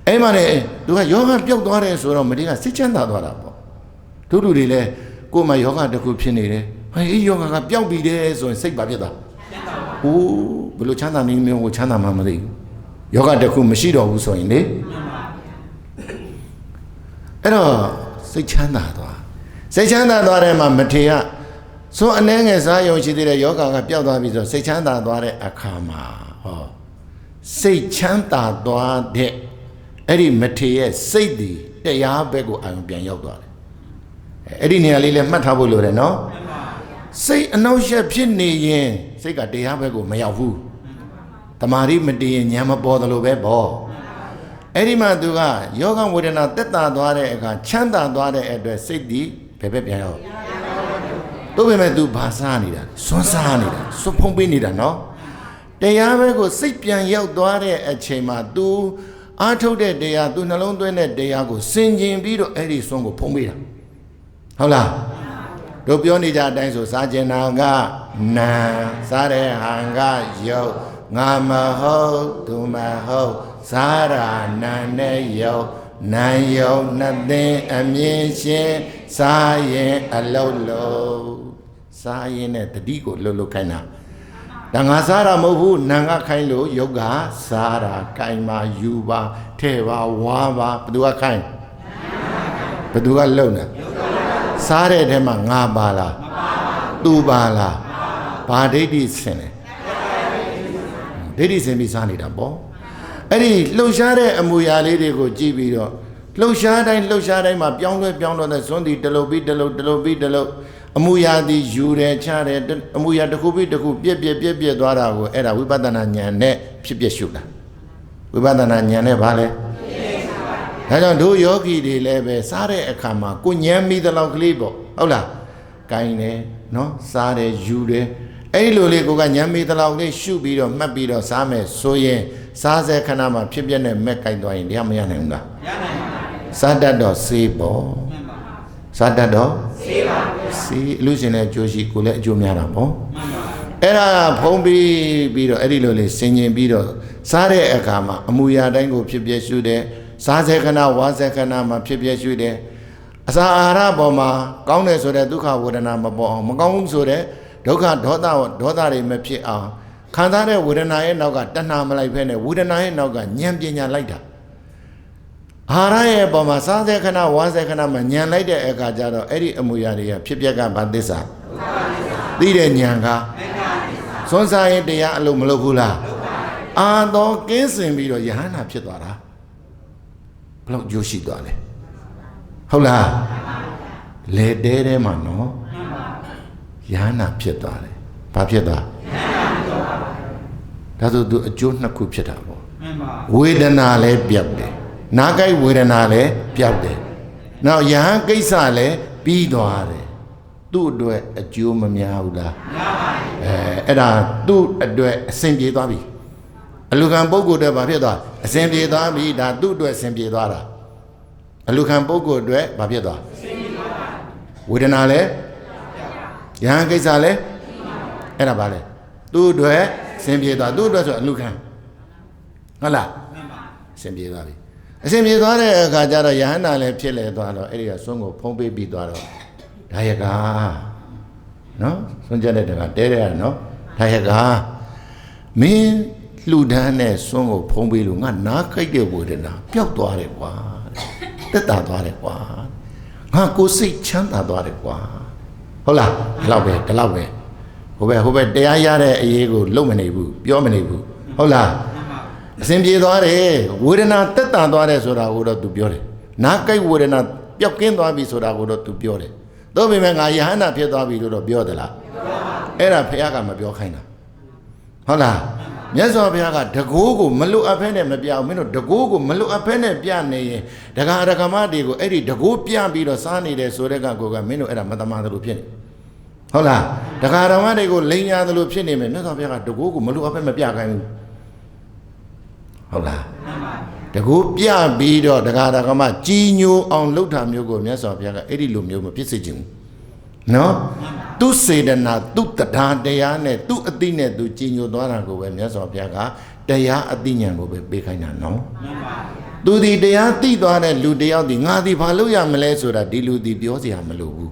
အဲ့မှာလေသူကယောဂပျောက်သွားတယ်ဆိုတော့မတိကစိတ်ချမ်းသာသွားတာပေါ့တို့လူတွေလည်းကိုယ်မှာယောဂတစ်ခုဖြစ်နေတယ်ဟဲ့ယောဂကပျောက်ပြီးတယ်ဆိုရင်စိတ်ပါဖြစ်သွားဟိုးဘယ်လိုချမ်းသာနေမျိုးကိုချမ်းသာမှမသိဘူးယောဂတစ်ခုမရှိတော့ဘူးဆိုရင်လေအဲ့တော့ စိတ်ချမ်းသာသွားစိတ်ချမ်းသာသွားတဲ့မှာမထေရဆိုအနှဲငယ်စားယုံရှိသေးတဲ့ယောဂကပျောက်သွားပြီဆိုစိတ်ချမ်းသာသွားတဲ့အခါမှာဟောစိတ်ချမ်းသာသွားတဲ့အဲ့ဒီမထေရရဲ့စိတ်ဒီတရားဘက်ကိုအာရုံပြန်ရောက်သွားတယ်အဲ့ဒီနေရာလေးလည်းမှတ်ထားဖို့လိုတယ်နော်စိတ်အနှောက်အယှက်ဖြစ်နေရင်စိတ်ကတရားဘက်ကိုမရောက်ဘူးတမာရီမတည်ရင်ဉာဏ်မပေါ်သလိုပဲပေါ့အဲ့ဒီမှာသူကယောဂဝေဒနာတက်တာသွားတဲ့အခါချမ်းသာသွားတဲ့အတွက်စိတ်ဒီဘယ်ဘက်ပြန်ရောက်တို့ပေမဲ့သူဘာစားနေတာစွန်းစားနေတာစွန်းဖုံးပေးနေတာနော်တရားဘက်ကိုစိတ်ပြန်ရောက်သွားတဲ့အချိန်မှာ तू အားထုတ်တဲ့တရား तू နှလုံးသွင်းတဲ့တရားကိုစင်ကျင်ပြီးတော့အဲ့ဒီစွန်းကိုဖုံးပေးတာဟုတ်လားတို့ပြောနေကြအတိုင်းဆိုစားကျင်နာကနာစားတဲ့ဟာကယုတ်ငါမဟုတ်သူမဟုတ်စားရနာနဲ့ယုတ်နာယုတ်နှစ်သိန်းအမြင်ရှင်စားရင်အလုံးလုံးစားရင်နဲ့တတိကိုလှုပ်လှုပ်ခိုင်းတာဒါငါစားတာမဟုတ်ဘူးနာငါခိုင်းလို့ယုတ်ကစားတာခိုင်းပါယူပါထဲပါဝါပါဘသူကခိုင်းဘသူကလှုပ်နေစားတဲ့ထဲမှာငါပါလားမပါဘူးသူပါလားဘာဒိဋ္ဌိဆင်လဲဒိဋ္ဌိဆင်ပြီးစားနေတာပေါ့အဲ့ဒီလှုပ်ရှားတဲ့အမူအရာလေးတွေကိုကြည့်ပြီးတော့လှုပ်ရှားတိုင်းမှာပြောင်းလဲတဲ့ဇွန်းဒီတလုတ်ပြီးတလုတ်အမူအရာဒီယူတယ်ချတယ်အမူအရာတစ်ခုပြီးတစ်ခုပြက်သွားတာကိုအဲ့ဒါဝိပဿနာဉာဏ်နဲ့ဖြစ်ရှုတာဝိပဿနာဉာဏ်နဲ့ဘာလဲဒါကြောင့်တို့ယောဂီတွေလည်းပဲစားတဲ့အခါမှာကိုဉာဏ်မိသလောက်ကလေးပေါ့ဟုတ်လားကိုင်းတယ်နော်စားတယ်ယူတယ်အဲ့ဒီလိုလေးကိုကဉာဏ်မိသလောက်လေးရှုပြီးတော့မှတ်ပြီးတော့စားမယ်ဆိုရင်စားစေခဏမှာဖြစ်ပြတဲ့မက်ကိုင်းသွားရင်တရားမရနိုင်ဘူးလားရနိုင်ပါဘူးစားတတ်တော့စေးပေါ့စားတတ်တော့စေးပါစေးလူရှင်လည်းအကျိုးရှိကိုလည်းအကျိုးများတာပေါ့အဲ့ဒါဖုံးပြီးတော့အဲ့ဒီလိုလေးဆင်ញင်ပြီးတော့စားတဲ့အခါမှာအမူအရာတိုင်းကိုဖြစ်ပြရှုတယ်စားစေခဏဝါစေခဏမှာဖြစ်ပြရှုတယ်အစာအာဟာရပေါ်မှာကောင်းတယ်ဆိုတဲ့ဒုက္ခဝေဒနာမပေါ်အောင်မကောင်းဘူးဆိုတဲ့ဒုက္ခဒေါသတွေမဖြစ်အောင်ခံစားတဲ့ဝေဒနာရဲ့နောက်ကတဏှာမလိုက်ဖဲနဲ့ဝေဒနာရဲ့နောက်ကဉာဏ်ပညာလိုက်တာအာဟာရရဲ့ပေါ်မှာစားစေခဏဝါစေခဏမှာဉာဏ်လိုက်တဲ့အခါကျတော့အဲ့ဒီအမူအရာတွေကဖြစ်ပျက်ကဘာသစ္စာသိတဲ့ဉာဏ်ကစွန့်စားရင်တရားအလုံးမလုပ်ဘူးလားအာတော့ကင်းစင်ပြီးတော့ယဟန္တာဖြစ်သွားတာဘလို့ကျိုးရှိသွားလဲဟုတ်လားလေတဲထဲမှာနော်ယဟန္တာဖြစ်သွားတယ်ဘာဖြစ်သွားဒါဆိုသူအကျိုးနှစ်ခုဖြစ်တာပေါ့ဝေဒနာလည်းပြောက်တယ်နားကြိုက်ဝေဒနာလည်းပြောက်တယ်နောက်ယဟန်ကိစ္စလည်းပြီးသွားတယ်သူ့အတွက်အကျိုးမများဘူးလားများပါဘူးအဲ့ဒါသူ့အတွက်အဆင်ပြေသွားပြီအလူခံပုဂ္ဂိုလ်တွေဘာဖြစ်သွားအဆင်ပြေသွားပြီဒါသူ့အတွက်အဆင်ပြေသွားတာအလူခံပုဂ္ဂိုလ်အတွက်ဘာဖြစ်သွားအဆင်ပြေသွားတာဝေဒနာလည်းယဟန်ကိစ္စလည်းအဲ့ဒါဘာလဲသူ့အတွက်အဆင်ပြေသွားသူ့အတွက်ဆိုအလူခံဟုတ်လားအဆင်ပြေသွားပြီအဆင်ပြေသွားတဲ့အခါကျတော့ယဟန္တာလည်းဖြစ်လေသွားတော့အဲ့ဒီကစွန်းကိုဖုံးပေးပြီးသွားတော့ဒါယကနော်စွန်းကြတဲ့တကတဲတဲ့ကနော်ဒါယကမင်းလှူဒန်းတဲ့စွန်းကိုဖုံးပေးလို့ငါနားခိုက်တဲ့ဝေဒနာပျောက်သွားတယ်ကွာတက်တာသွားတယ်ကွာငါကိုယ်စိတ်ချမ်းသာသွားတယ်ကွာဟုတ်လားဒီလောက်ပဲဟိုဘက်တရားရတဲ့အရေးကိုလုံမနေဘူးပြောမနေဘူးဟုတ်လားအစဉ်ပြေသွားတယ်ဝေဒနာတက်တာသွားတယ်ဆိုတာကိုတော့ तू ပြောတယ်နားကြိုက်ဝေဒနာပျောက်ကင်းသွားပြီဆိုတာကိုတော့ तू ပြောတယ်သို့ပေမဲ့ငါယဟန္တာဖြစ်သွားပြီလို့တော့ပြောသလားအဲ့ဒါဘုရားကမပြောခိုင်းတာဟုတ်လားမြတ်စွာဘုရားကတကိုးကိုမလွတ်အပ်ဖဲနဲ့မပြအောင်မင်းတို့တကိုးကိုမလွတ်အပ်ဖဲနဲ့ပြနေရင်ဒကာဒကမတွေကိုအဲ့ဒီတကိုးပြပြီးတော့စားနေတယ်ဆိုတဲ့ကကိုကမင်းတို့အဲ့ဒါမတမာသလိုဖြစ်နေဟုတ်လားဒကာဒကမတွေကိုလိန်ညာသလိုဖြစ်နေမယ်မြတ်စွာဘုရားကတကိုးကိုမလွတ်အပ်ဖဲမပြခိုင်းဘူးဟုတ်လားတကူပြပြီးတော့တရားဓမ္မကြီးညိုအောင်လှုပ်တာမျိုးကိုမြတ်စွာဘုရားကအဲ့ဒီလိုမျိုးမဖြစ်စေချင်ဘူးနော်သူစေတနာသူတရားတရားနဲ့သူအသိနဲ့သူကြီးညိုသွားတာကိုပဲမြတ်စွာဘုရားကတရားအသိဉာဏ်ကိုပဲပေးခိုင်းတာနော်သူဒီတရားသိသွားတဲ့လူတယောက်ဒီငါဒီဘာလုပ်ရမလဲဆိုတာဒီလူဒီပြောစရာမလိုဘူး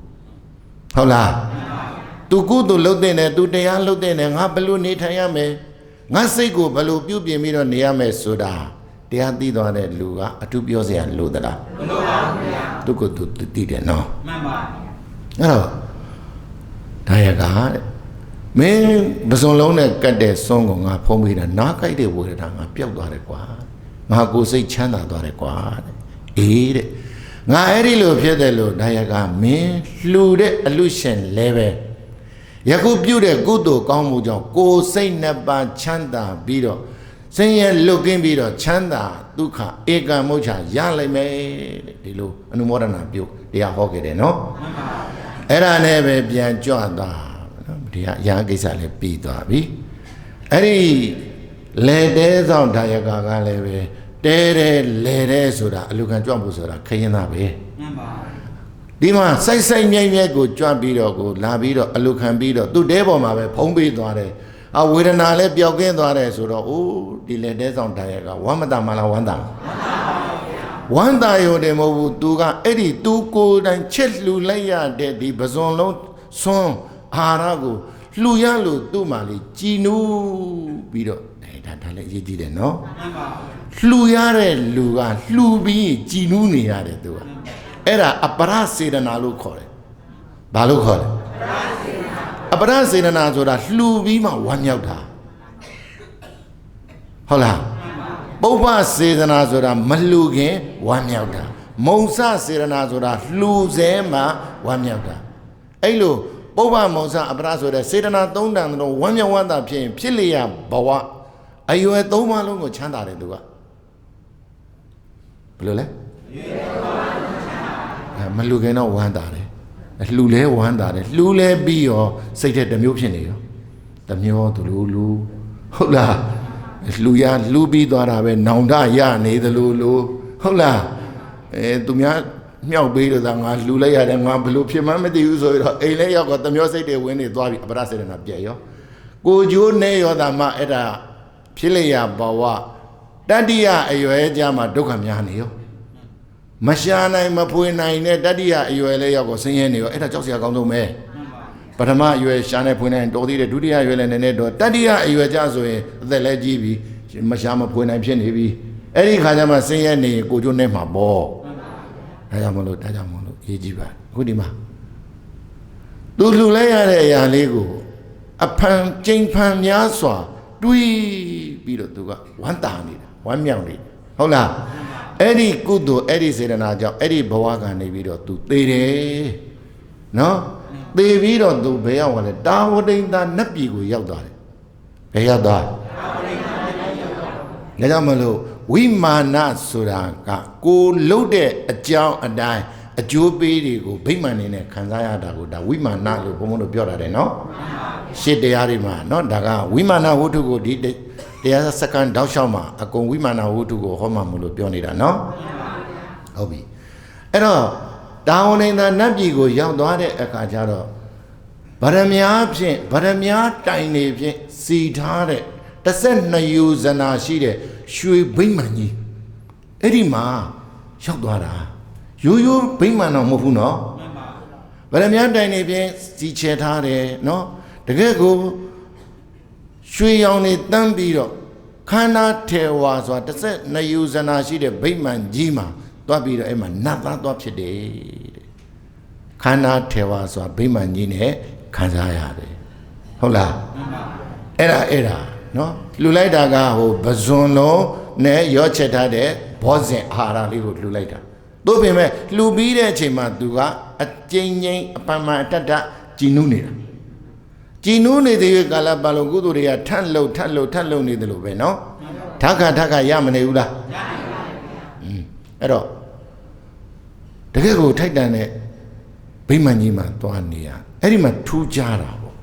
ဟုတ်လားသူကုသိုလ်လုပ်တဲ့နဲ့သူတရားလုပ်တဲ့နဲ့ငါဘယ်လိုနေထိုင်ရမလဲငါစိတ်ကိုဘယ်လိုပြုပြင်ပြီးတော့နေရမယ်ဆိုတာတရားသိသွားတဲ့လူကအထူးပြောစရာလိုသလားမလိုပါဘူးဗျာ သူကိုသူတည်တယ်နော်မှန်ပါအဲ့တော့ဒါရကမင်းပစုံလုံးနဲ့ကတ်တဲ့စွန်းကိုငါဖုံးပေးတာနားကြိုက်တဲ့ဝေဒနာငါပျောက်သွားတယ်ကွာငါကိုယ်စိတ်ချမ်းသာသွားတယ်ကွာအေးတဲ့ငါအဲ့ဒီလိုဖြစ်တယ်လို့ဒါရကမင်းလှူတဲ့အလူရှင်လဲပဲယခုပြုတဲ့ကုသိုလ်ကောင်းမှုကြောင့်ကိုယ်စိတ်နှစ်ပါးချမ်းသာပြီးတော့ဆင်းရဲလွတ်ကင်းပြီးတော့ချမ်းသာဒုက္ခဧကံမုတ်ချရလိုက်မယ်တဲ့ဒီလိုအနုမောဒနာပြုတရားဟောခဲ့တယ်နော်အဲ့ဒါနဲ့ပဲပြန်ကြွသွားနော်ဒီကအရာကိစ္စလည်းပြီးသွားပြီအဲ့ဒီလေတဲဆောင်ဒါယကကလည်းပဲတဲတဲ့လေတဲ့ဆိုတာအလူခံကြွဖို့ဆိုတာခရင်သားပဲမှန်ပါဒီမှာစိုက်စိုက်မြိုက်မြိုက်ကိုကြွပြီးတော့ကိုလာပြီးတော့အလူခံပြီးတော့သူ့တဲပေါ်မှာပဲဖုံးပေးသွားတယ်ဝေဒနာလည်းပျောက်ကင်းသွားတယ်ဆိုတော့အိုးဒီလေတဲဆောင်ဒါယကဝမ်းမတာမလားဝမ်းတာဝမ်းတာရုံတယ်မဟုတ်ဘူးသူကအဲ့ဒီသူကိုယ်တိုင်ချက်လှူလိုက်ရတဲ့ဒီပဇွန်လုံးဆွန်းအာရကိုလှူရလို့သူ့မှာလေကြည်နူးပြီးတော့ဒါလည်းအရေးကြီးတယ်နော်လှူရတဲ့လူကလှူပြီးကြည်နူးနေရတယ်သူကအဲ့ဒါအပရစေတနာလို့ခေါ်တယ်ဘာလို့ခေါ်လဲအပရစေတနာဆိုတာလှူပြီးမှဝမ်းမြောက်တာဟုတ်လားပုပ္ပစေတနာဆိုတာမလှူခင်ဝမ်းမြောက်တာမုံစစေတနာဆိုတာလှူစဲမှဝမ်းမြောက်တာအဲ့လိုပုပ္ပမုံစအပရဆိုတဲ့စေတနာ၃တန်လုံးဝမ်းမြောက်ဝမ်းသာဖြစ်ရင်ဖြစ်လျက်ဘဝအရွယ်၃ပါးလုံးကိုချမ်းသာတယ်သူကဘယ်လိုလဲမလှူခင်တော့ဝမ်းသာတယ်လှူလဲဝမ်းသာတယ်လှူလဲပြီးရောစိတ်ထဲတစ်မျိုးဖြစ်နေရောတစ်မျိုးသူလိုလူဟုတ်လားလှူရလှူပြီးသွားတာပဲနောင်တရနေသလိုလိုဟုတ်လားသူများမြောက်ပေးလို့သာငါလှူလိုက်ရတယ်ငါဘယ်လိုဖြစ်မှမသိဘူးဆိုတော့အိမ်လဲရောက်တော့တစ်မျိုးစိတ်တွေဝင်နေသွားပြီအပရစေတနာပြည့်ရောကိုကျိုးနဲ့ရောတာမှအဲ့ဒါဖြစ်လျက်ဘဝတတ္တိယအရွယ်ကြမှာဒုက္ခများနေရောမရှာနိုင်မဖွေနိုင်တဲ့တတ္တိယအရွယ်လေးရောက်ကိုဆင်းရဲနေရောအဲ့ဒါကြောက်စရာကောင်းဆုံးပဲပထမအရွယ်ရှာနေဖွေနိုင်တော်သေးတယ်ဒုတိယအရွယ်လည်းနည်းနည်းတော့တတိယအရွယ်ကြဆိုရင်အသက်လည်းကြီးပြီမရှာမဖွေနိုင်ဖြစ်နေပြီအဲ့ဒီခါကျမှဆင်းရဲနေကိုကျိုးနေမှာပေါ့ဒါကြောင့်မလို့ရေးကြည့်ပါအခုဒီမှာသူလှူလိုက်ရတဲ့အရာလေးကိုအဖန်ကျိန်ဖန်များစွာတွေးပြီးတော့သူကဝမ်းတာနေတာဝမ်းမြောက်နေဟုတ်လားအဲ့ဒီကုသိုလ်အဲ့ဒီစေတနာကြောင့်အဲ့ဒီဘဝကနေပြီးတော့သူသေတယ်နော်သေပြီးတော့သူဘယ်ရောက်သွားလဲတာဝတိန်သာနတ်ပြည်ကိုရောက်သွားတယ်ဘယ်ရောက်သွားတာဝတိန်သာနတ်ပြည်ရောက်သွားတယ်ဒါကြောင့်မလို့ဝိမာနဆိုတာကကိုလှုပ်တဲ့အကြောင်းအတိုင်းအကျိုးပေးတွေကိုဗိမာန်နေနဲ့ခံစားရတာကိုဒါဝိမာနလို့ဘုံဘုံတို့ပြောတာတယ်နော်ရှစ်တရားတွေမှာနော်ဒါကဝိမာနဝတ္ထုကိုဒီတရားစက္ကန့်တောက်လျှောက်မှာအကုန်ဝိမာနဝတ္ထုကိုဟောမှမလို့ပြောနေတာနော်ဟုတ်ပြီအဲ့တော့တာဝဏိန္ဒနတ်ပြည်ကိုရောက်သွားတဲ့အခါကျတော့ဗရမ ्या ဖြင့်ဗရမ ्या တိုင်နေဖြင့်စီထားတဲ့12ယူဇနာရှိတဲ့ရွှေဗိမာန်ကြီးအဲ့ဒီမှာရောက်သွားတာရိုးရိုးဗိမာန်တော့မဟုတ်ဘူးနော်ဗရမ ्या တိုင်နေဖြင့်စီချဲထားတယ်နော်တကယ်ကိုရွှေရောင်နေတန်းပြီးတော့ခန္ဓာထေဝါဆိုတာ12ယူဇနာရှိတဲ့ဗိမာန်ကြီးမှာသွားပြီးတော့အဲ့မှာနတ်သားသွားဖြစ်တယ်တဲ့ခန္ဓာထေဝါဆိုတာဗိမာန်ကြီးနဲ့ခံစားရတယ်ဟုတ်လားအဲ့ဒါနော်လှူလိုက်တာကဟိုပဇွန်လုံးနဲ့ရောချက်ထားတဲ့ဘောဇင်အာဟာရလေးကိုလှူလိုက်တာသို့ပေမဲ့လှူပြီးတဲ့အချိန်မှာသူကအကျဉ်းချင်းအပန်ပန်အတ္တကြည်နူးနေတာကြည်နူးနေတဲ့ကာလပတ်လုံးကုသိုလ်တွေကထပ်လှုပ်နေတယ်လို့ပဲနော်ထခါရမနေဘူးလားရပါဘူးအဲ့တော့တကယ်ကိုထိုက်တန်တဲ့ဗိမာန်ကြီးမှာသွားနေရအဲ့ဒီမှာထူးခြားတာပေါ့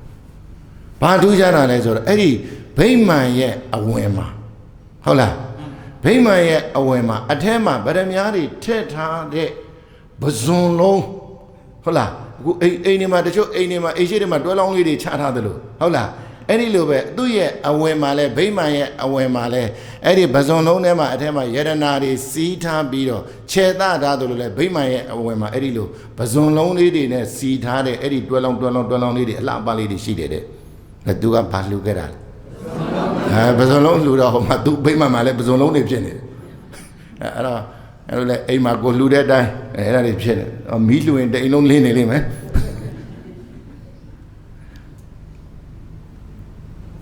ဘာထူးခြားတာလဲဆိုတော့အဲ့ဒီဗိမာန်ရဲ့အဝင်မှာဟုတ်လားဗိမာန်ရဲ့အဝင်မှာအထဲမှာဗရမ ्या တွေထည့်ထားတဲ့ပဇွန်လုံးဟုတ်လားအခုအိမ်နေမှာတချို့အိမ်နေမှာအိမ်ရှိတွေမှာတွဲလောင်းလေးတွေချထားသလိုဟုတ်လားအဲ့ဒီလိုပဲသူ့ရဲ့အဝင်မှာလဲဗိမာန်ရဲ့အဝင်မှာလဲအဲ့ဒီပဇွန်လုံးထဲမှာအထဲမှာယရနာတွေစီးထားပြီးတော့ခြေသထားသလိုလဲဗိမာန်ရဲ့အဝင်မှာအဲ့ဒီလိုပဇွန်လုံးလေးတွေနဲ့စီးထားတဲ့အဲ့ဒီတွဲလောင်းလေးတွေအလှပလေးတွေရှိတယ်တဲ့သူကဘာလှူခဲ့တာလဲပဇွန်လုံးလှူတော့ဟိုမှာသူ့ဗိမာန်မှာလဲပဇွန်လုံးတွေဖြစ်နေတယ်အဲ့တော့ အဲ့လိုလေအိမ်မှာကိုလှူတဲ့အတိုင်းအဲ့ဒါတွေဖြစ်နေမီးလှူရင်တိမ်လုံးလင်းနေလိမ့်မယ်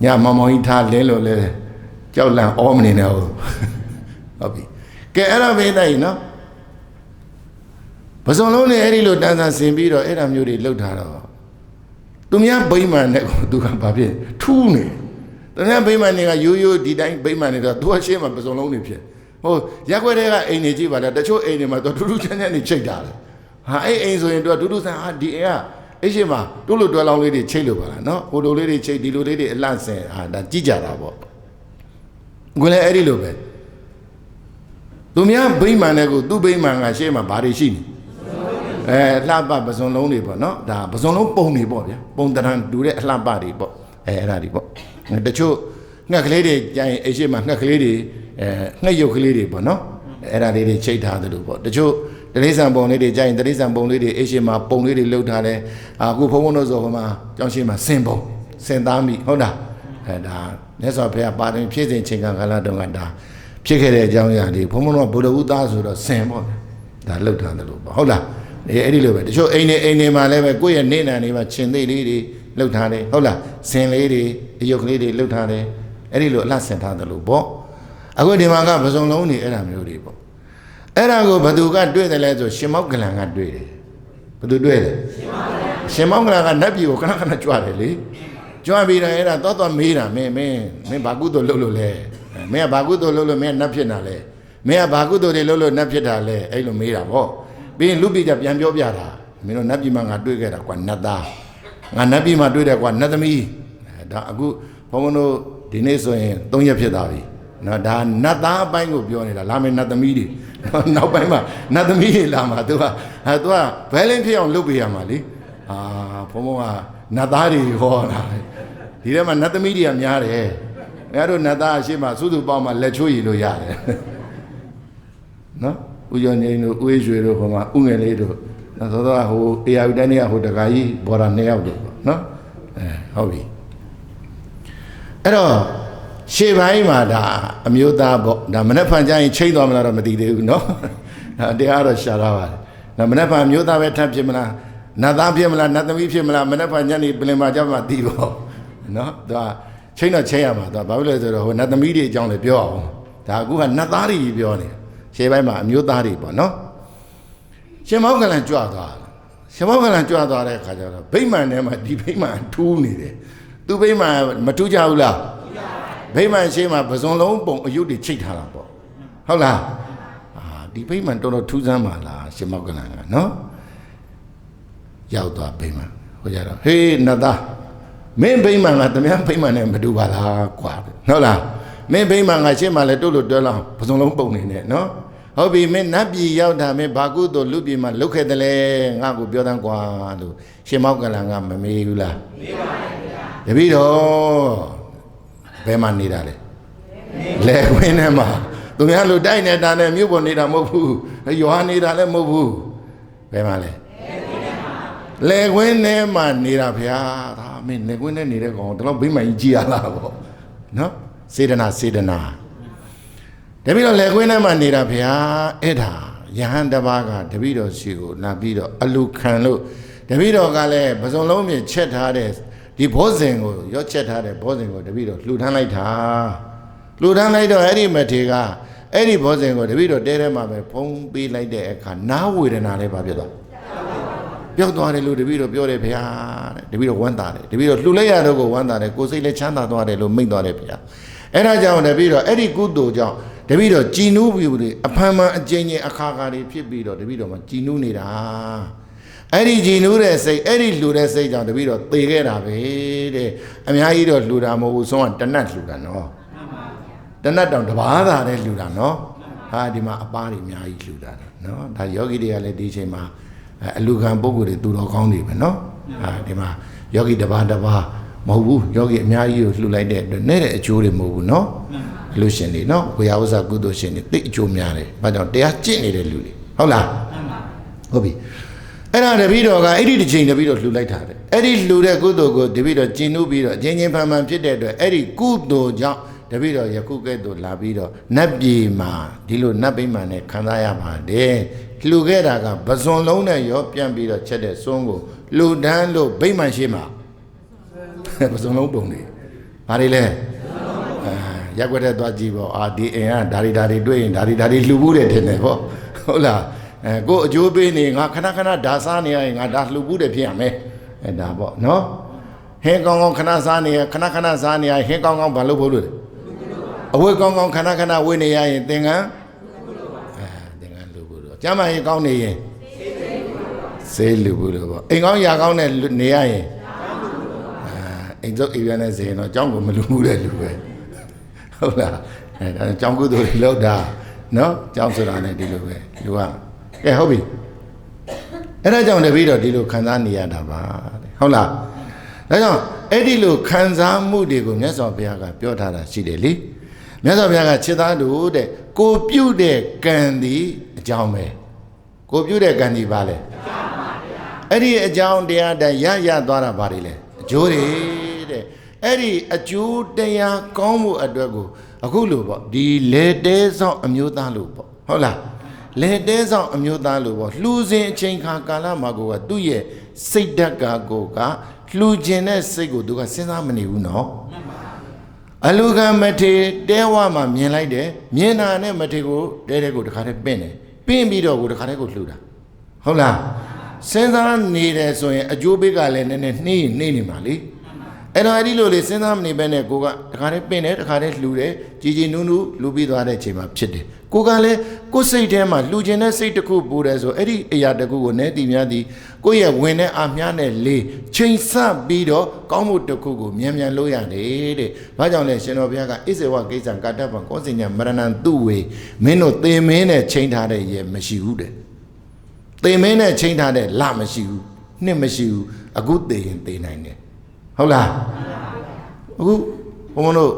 ညမောင်မောင်ကြီးထားလင်းလို့လေကြောက်လန့်အောမနေနဲ့ဟုတ်ပြီကဲအဲ့ဒါပဲတိုင်းနော်ပစုံလုံးနဲ့အဲ့ဒီလိုတန်းစားဆင်ပြီးတော့အဲ့ဒါမျိုးတွေလှုပ်ထားတော့သူများဗိမာန်နဲ့ကိုသူကဘာဖြစ်ထူးနေသူများဗိမာန်တွေကရိုးရိုးဒီတိုင်းဗိမာန်တွေတော့သူကရှေ့မှာပစုံလုံးတွေဖြစ်ဟိုရက်ွက်တွေကအိမ်တွေကြည့်ပါလားတချို့အိမ်တွေမှာသူထူးထူးချမ်းချမ်းတွေချိတ်တာလေဟာအဲ့အိမ်ဆိုရင်သူကထူးထူးဆန်းဟာဒီအိမ်ကအဲ့ရှေ့မှာတို့လိုတွဲလောင်းလေးတွေချိတ်လို့ပါလားနော်ဟိုလိုလေးတွေချိတ်ဒီလိုလေးတွေအလှဆင်ဟာဒါကြည့်ကြတာပေါ့ကိုလည်းအဲ့ဒီလိုပဲသူများဗိမာန်နဲ့ကိုသူ့ဗိမာန်ကရှေ့မှာဘာတွေရှိနေလှပပစုံလုံးတွေပေါ့နော်ဒါပစုံလုံးပုံတွေပေါ့ဗျာပုံတရံတူတဲ့အလှပတွေပေါ့အဲ့ဒါတွေပေါ့တချို့ငှက်ကလေးတွေကြာရင်အိမ်ရှိမှာငှက်ကလေးတွေငှက်ရုပ်ကလေးတွေပေါ့နော်အဲ့ဒါလေးတွေချိတ်ထားတယ်လို့ပေါ့တချို့တရိษံပုံလေးတွေကြာရင်တရိษံပုံလေးတွေအိမ်ရှိမှာပုံလေးတွေလှုပ်ထားတယ်အခုဘုံဘုံတို့ဆိုဟိုမှာကျောင်းရှိမှာစင်ပုံစင်သားမိဟုတ်လားဒါမြတ်စွာဘုရားပါရင်ဖြည့်စဉ်ချိန်ကကာလတုန်းကဒါဖြစ်ခဲ့တဲ့အကြောင်းအရာတွေဘုံဘုံတို့ဗုဒ္ဓဥသားဆိုတော့စင်ပေါ့ဒါလှုပ်ထားတယ်လို့ပေါ့ဟုတ်လားအဲ့ဒီလိုပဲတချို့အိမ်နေမှာလည်းပဲကိုယ့်ရဲ့နေနံတွေမှာခြင်သိလေးတွေလှုပ်ထားတယ်ဟုတ်လားစင်လေးတွေအယုတ်ကလေးတွေလှုပ်ထားတယ်အဲ့ဒီလိုအလှဆင်ထားတယ်လို့ပေါ့အခုဒီမှာကပစုံလုံးနေအဲ့ဒါမျိုးတွေပေါ့အဲ့ဒါကိုဘသူကတွေ့တယ်လဲဆိုရှင်မောက္ကလန်ကတွေ့တယ်ဘသူတွေ့တယ်ရှင်မောက္ကလန်ကနတ်ပြည်ကိုခဏခဏကြွတယ်လေကြွပြီးတော့အဲ့ဒါတော့မေးတာမင်းဘာကုသိုလ်လုပ်လို့လဲမင်းကဘာကုသိုလ်လုပ်လို့မင်းနတ်ဖြစ်တာလဲမင်းကဘာကုသိုလ်တွေလုပ်လို့နတ်ဖြစ်တာလဲအဲ့လိုမေးတာပေါ့ပြီးရင်လူပိကြပြန်ပြောပြတာမင်းတို့နတ်ပြည်မှာငါတွေ့ခဲ့တာကွာနတ်သားငါနတ်ပြည်မှာတွေ့တယ်ကွာနတ်သမီးဒါအခုဘုံဘုံတို့ဒီနေ့ဆိုရင်3ရက်ဖြစ်သွားပြီနော်ဒါနတ်သားအပိုင်းကိုပြောနေတာလာမယ်နတ်သမီးတွေနောက်ပိုင်းမှာနတ်သမီးတွေလာမှာသူကဘဲလင်းဖြစ်အောင်လုပ်ပေးရမှာလေဘုံဘုံကနတ်သားတွေဟောတာဒီထဲမှာနတ်သမီးတွေကများတယ်ငါတို့နတ်သားအရှိမစုစုပေါင်းမှာလက်ချိုးရည်လို့ရတယ်နော်ဦးကျော်ငိမ့်တို့ဦးရွှေတို့ဟိုမှာဦးငယ်လေးတို့သောသောဟိုအေယာဝတိုင်းကဟိုတခါကြီးဘော်ဒါ2ယောက်တို့နော်ဟုတ်ပြီအဲ့တော့ရှေ့ပိုင်းမှာဒါအမျိုးသားပေါ့ဒါမနေ့ဖန်ကြရင်ချိန်သွားမလားတော့မသိသေးဘူးနော်တရားတော့ရှာတာပါဒါမနေ့ဖန်အမျိုးသားပဲထပ်ဖြစ်မလားနတ်သားဖြစ်မလားနတ်သမီးဖြစ်မလားမနေ့ဖန်ညနေပြင်မှာကြမှာသိပေါ့နော်ဒါချိန်တော့ချိန်ရမှာဒါဘာဖြစ်လဲဆိုတော့ဟိုနတ်သမီးတွေအကြောင်းလည်းပြောအောင်ဒါအခုကနတ်သားတွေပြောနေရှေ့ပိုင်းမှာအမျိုးသားတွေပေါ့နော်ရှင်မောက္ကလန်ကြွသွားရှင်မောက္ကလန်ကြွသွားတဲ့အခါကျတော့ဗိမာန်ထဲမှာဒီဗိမာန်ထူးနေတယ်သူဗိမာန်မထူးကြဘူးလားဗိမာန်ရှေ့မှာပစုံလုံးပုံအယုတ်တွေချိတ်ထားတာပေါ့ဟုတ်လားဒီဗိမာန်တော်တော်ထူးဆန်းပါလားရှင်မောက္ကလန်ကနော်ရောက်သွားဗိမာန်ဟိုကြတော့ဟေးနတ်သားမင်းဗိမာန်ကတမန်ဗိမာန်နဲ့မတူပါလားကွာဟုတ်လားမင်းဗိမာန်ကရှေ့မှာလည်းတို့လို့တွဲလောင်းပစုံလုံးပုံနေနဲ့နော်ဟုတ်ပြီမင်းနတ်ပြည်ရောက်တာမင်းဘာကုသိုလ်လူပြည်မှာလုတ်ခဲ့တယ်လဲငါ့ကိုပြောတန်းကွာလို့ရှင်မောက္ကလန်ကမမေးဘူးလားမေးပါတယ်ဗျာတပည့်တော်ဘယ်မှာနေတာလဲလဲခွင်းထဲမှာသူများလူတိုက်နေတာနဲ့မြို့ပေါ်နေတာမဟုတ်ဘူးရွာနေတာလည်းမဟုတ်ဘူးဘယ်မှာလဲလဲခွင်းထဲမှာနေတာဗျာဒါမင်းလဲခွင်းထဲနေတဲ့ကောင်တော့ဗိမာန်ကြီးကြည်ရလားပေါ့နော်စေတနာတပည့်တော်လက်ခွင်းထဲမှာနေတာဗျာအဲ့ဒါယဟန်တစ်ပါးကတပည့်တော်ရှိကိုလာပြီးတော့အလူခံလို့တပည့်တော်ကလည်းပစုံလုံးပြင်ချက်ထားတဲ့ဒီဘောဇင်ကိုရော့ချက်ထားတဲ့ဘောဇင်ကိုတပည့်တော်လှူထမ်းလိုက်တာလှူထမ်းလိုက်တော့အဲ့ဒီမထေကအဲ့ဒီဘောဇင်ကိုတပည့်တော်တဲထဲမှာပဲဖုံးပေးလိုက်တဲ့အခါနားဝေဒနာလည်းပါပြသွားပျောက်သွားတယ်လို့တပည့်တော်ပြောတယ်ဗျာတဲ့တပည့်တော်ဝမ်းသာတယ်တပည့်တော်လှူလိုက်ရတော့ကိုဝမ်းသာတယ်ကိုစိတ်လည်းချမ်းသာသွားတယ်လို့မိန့်သွားတယ်ဗျာအဲ့ဒါကြောင့်တပည့်တော်အဲ့ဒီကုသိုလ်ကြောင့်တပည့်တော်ကြည်နူးပြီးအဖန်မှန်အကျဉ်းချင်းအခါခါတွေဖြစ်ပြီးတော့တပည့်တော်မှာကြည်နူးနေတာအဲ့ဒီကြည်နူးတဲ့စိတ်အဲ့ဒီလှူတဲ့စိတ်ကြောင့်တပည့်တော်သေခဲ့တာပဲတဲ့အများကြီးတော့လှူတာမဟုတ်ဘူးဆုံးကတနတ်လှူတာနော်တနတ်တောင်တပါးသာတဲ့လှူတာနော်ဟာဒီမှာအပားတွေအများကြီးလှူတာနော်ဒါယောဂီတွေကလည်းဒီချိန်မှာအလူခံပုဂ္ဂိုလ်တွေသူတော်ကောင်းတွေပဲနော်ဟာဒီမှာယောဂီတပါးမဟုတ်ဘူးယောဂီအများကြီးကိုလှူလိုက်တဲ့အတွက်နဲ့တဲ့အကျိုးတွေမဟုတ်ဘူးနော်လူရှင်တွေနော်ဝေယဝဇ္ဇကုသိုလ်ရှင်တွေသိအကျိုးများတယ်ဘာကြောင့်တရားကျင့်နေတဲ့လူတွေဟုတ်လားဟုတ်ပြီအဲ့ဒါတပည့်တော်ကအဲ့ဒီတစ်ချိန်တပည့်တော်လှူလိုက်တာတဲ့အဲ့ဒီလှူတဲ့ကုသိုလ်ကိုတပည့်တော်ကျင့်နှုတ်ပြီးတော့အချင်းချင်းဖန်ဖန်ဖြစ်တဲ့အတွက်အဲ့ဒီကုသိုလ်ကြောင့် တပည့်တော်ယခုကဲ့သို့လာပြီးတော့နတ်ပြည်မှာဒီလိုနတ်ဗိမာန်နဲ့ခံစားရပါတယ်လှူခဲ့တာကပဇွန်လုံးနဲ့ရောပြန်ပြီးတော့ချက်တဲ့စွန်းကိုလှူဒန်းလို့ဗိမာန်ရှိမှာပဇွန်လုံးပုံနေဘာတွေလဲရက်ွက်တဲ့သွားကြည့်ပေါ့အာဒီအိမ်ကဒါတွေတွေ့ရင်ဒါတွေလှူဖို့တယ်ထင်တယ်ပေါ့ဟုတ်လားကိုအကျိုးပေးနေငါခဏဒါစားနေရရင်ငါဒါလှူဖို့တယ်ဖြစ်ရမယ်ဒါပေါ့နော်ဟင်းကောင်းခဏစားနေရခဏစားနေရဟင်းကောင်းဘာလုပ်ဖို့လို့အဝတ်ကောင်းခဏဝတ်နေရရင်သင်္ကန်းသင်္ကန်းလှူဖို့တော့ကျမ်းမာရေးကောင်းနေရင်စေးလှူဖို့တော့ပေါ့အိမ်ကောင်းရာကောင်းနဲ့နေရရင်အိမ်စုပ်အိမ်ပြန်နဲ့စေရင်တော့ကျောင်းကိုမလှူဘူးတဲ့လူပဲဟုတ်လားကျောင်းကုသိုလ်တွေလုပ်တာနော်ကျောင်းဆိုတာနဲ့ဒီလိုပဲလူကကဲဟုတ်ပြီအဲ့ဒါကြောင့်တပည့်တော်ဒီလိုခံစားနေရတာပါတဲ့ဟုတ်လားဒါကြောင့်အဲ့ဒီလိုခံစားမှုတွေကိုမြတ်စွာဘုရားကပြောထားတာရှိတယ်လေမြတ်စွာဘုရားကခြေသားတို့တဲ့ကိုပြုတ်တဲ့ကံဒီအကြောင်းပဲကိုပြုတ်တဲ့ကံဒီပါလေအဲ့ဒီအကြောင်းတရားတိုင်းရသွားတာပါလေလေအကျိုးတွေတဲ့အဲ့ဒီအကျိုးတရားကောင်းမှုအတွက်ကိုအခုလို့ပေါ့ဒီလေတဲဆောင်အမျိုးသားလို့ပေါ့ဟုတ်လားလေတဲဆောင်အမျိုးသားလို့ပေါ့လှူစဉ်အချိန်ခါကာလမှာကိုကသူ့ရဲ့စိတ်ဓာတ်ကိုကလှူခြင်းတဲ့စိတ်ကိုသူကစဉ်းစားမနေဘူးနော်အလူကမထေတဲဝမှာမြင်လိုက်တယ်မြင်တာနဲ့မထေကိုတဲကိုတခါတည်းပင့်တယ်ပင့်ပြီးတော့ကိုတခါတည်းကိုလှူတာဟုတ်လားစဉ်းစားနေတယ်ဆိုရင်အကျိုးပေးကလည်းနည်းနည်းနှေးနေမှာလေအဲ့တော့အဲ့ဒီလိုလေစဉ်းစားမနေဘဲနဲ့ကိုကတခါတည်းပင့်တယ်တခါတည်းလှူတယ်ကြီးနူးလှူပြီးသွားတဲ့အချိန်မှာဖြစ်တယ်ကိုကလည်းကိုယ်စိတ်ထဲမှာလှူခြင်းတဲ့စိတ်တစ်ခုပူတယ်ဆိုအဲ့ဒီအရာတစ်ခုကိုနဲတည်များသည်ကိုယ့်ရဲ့ဝင်တဲ့အာမြနဲ့လေချိန်ဆပြီးတော့ကောင်းမှုတစ်ခုကိုမြန်လို့ရတယ်တဲ့။ဘာကြောင့်လဲရှင်တော်ဘုရားကဣဇေဝကိစ္စကာတပံကောစင်ညာမရဏံသူဝေမင်းတို့သေမင်းနဲ့ချိန်ထားတဲ့ရေမရှိဘူးတဲ့။သေမင်းနဲ့ချိန်ထားတဲ့လမရှိဘူးနှစ်မရှိဘူးအခုသေရင်သေနိုင်တယ်။ဟုတ်လား။အခုဘုန်းတို့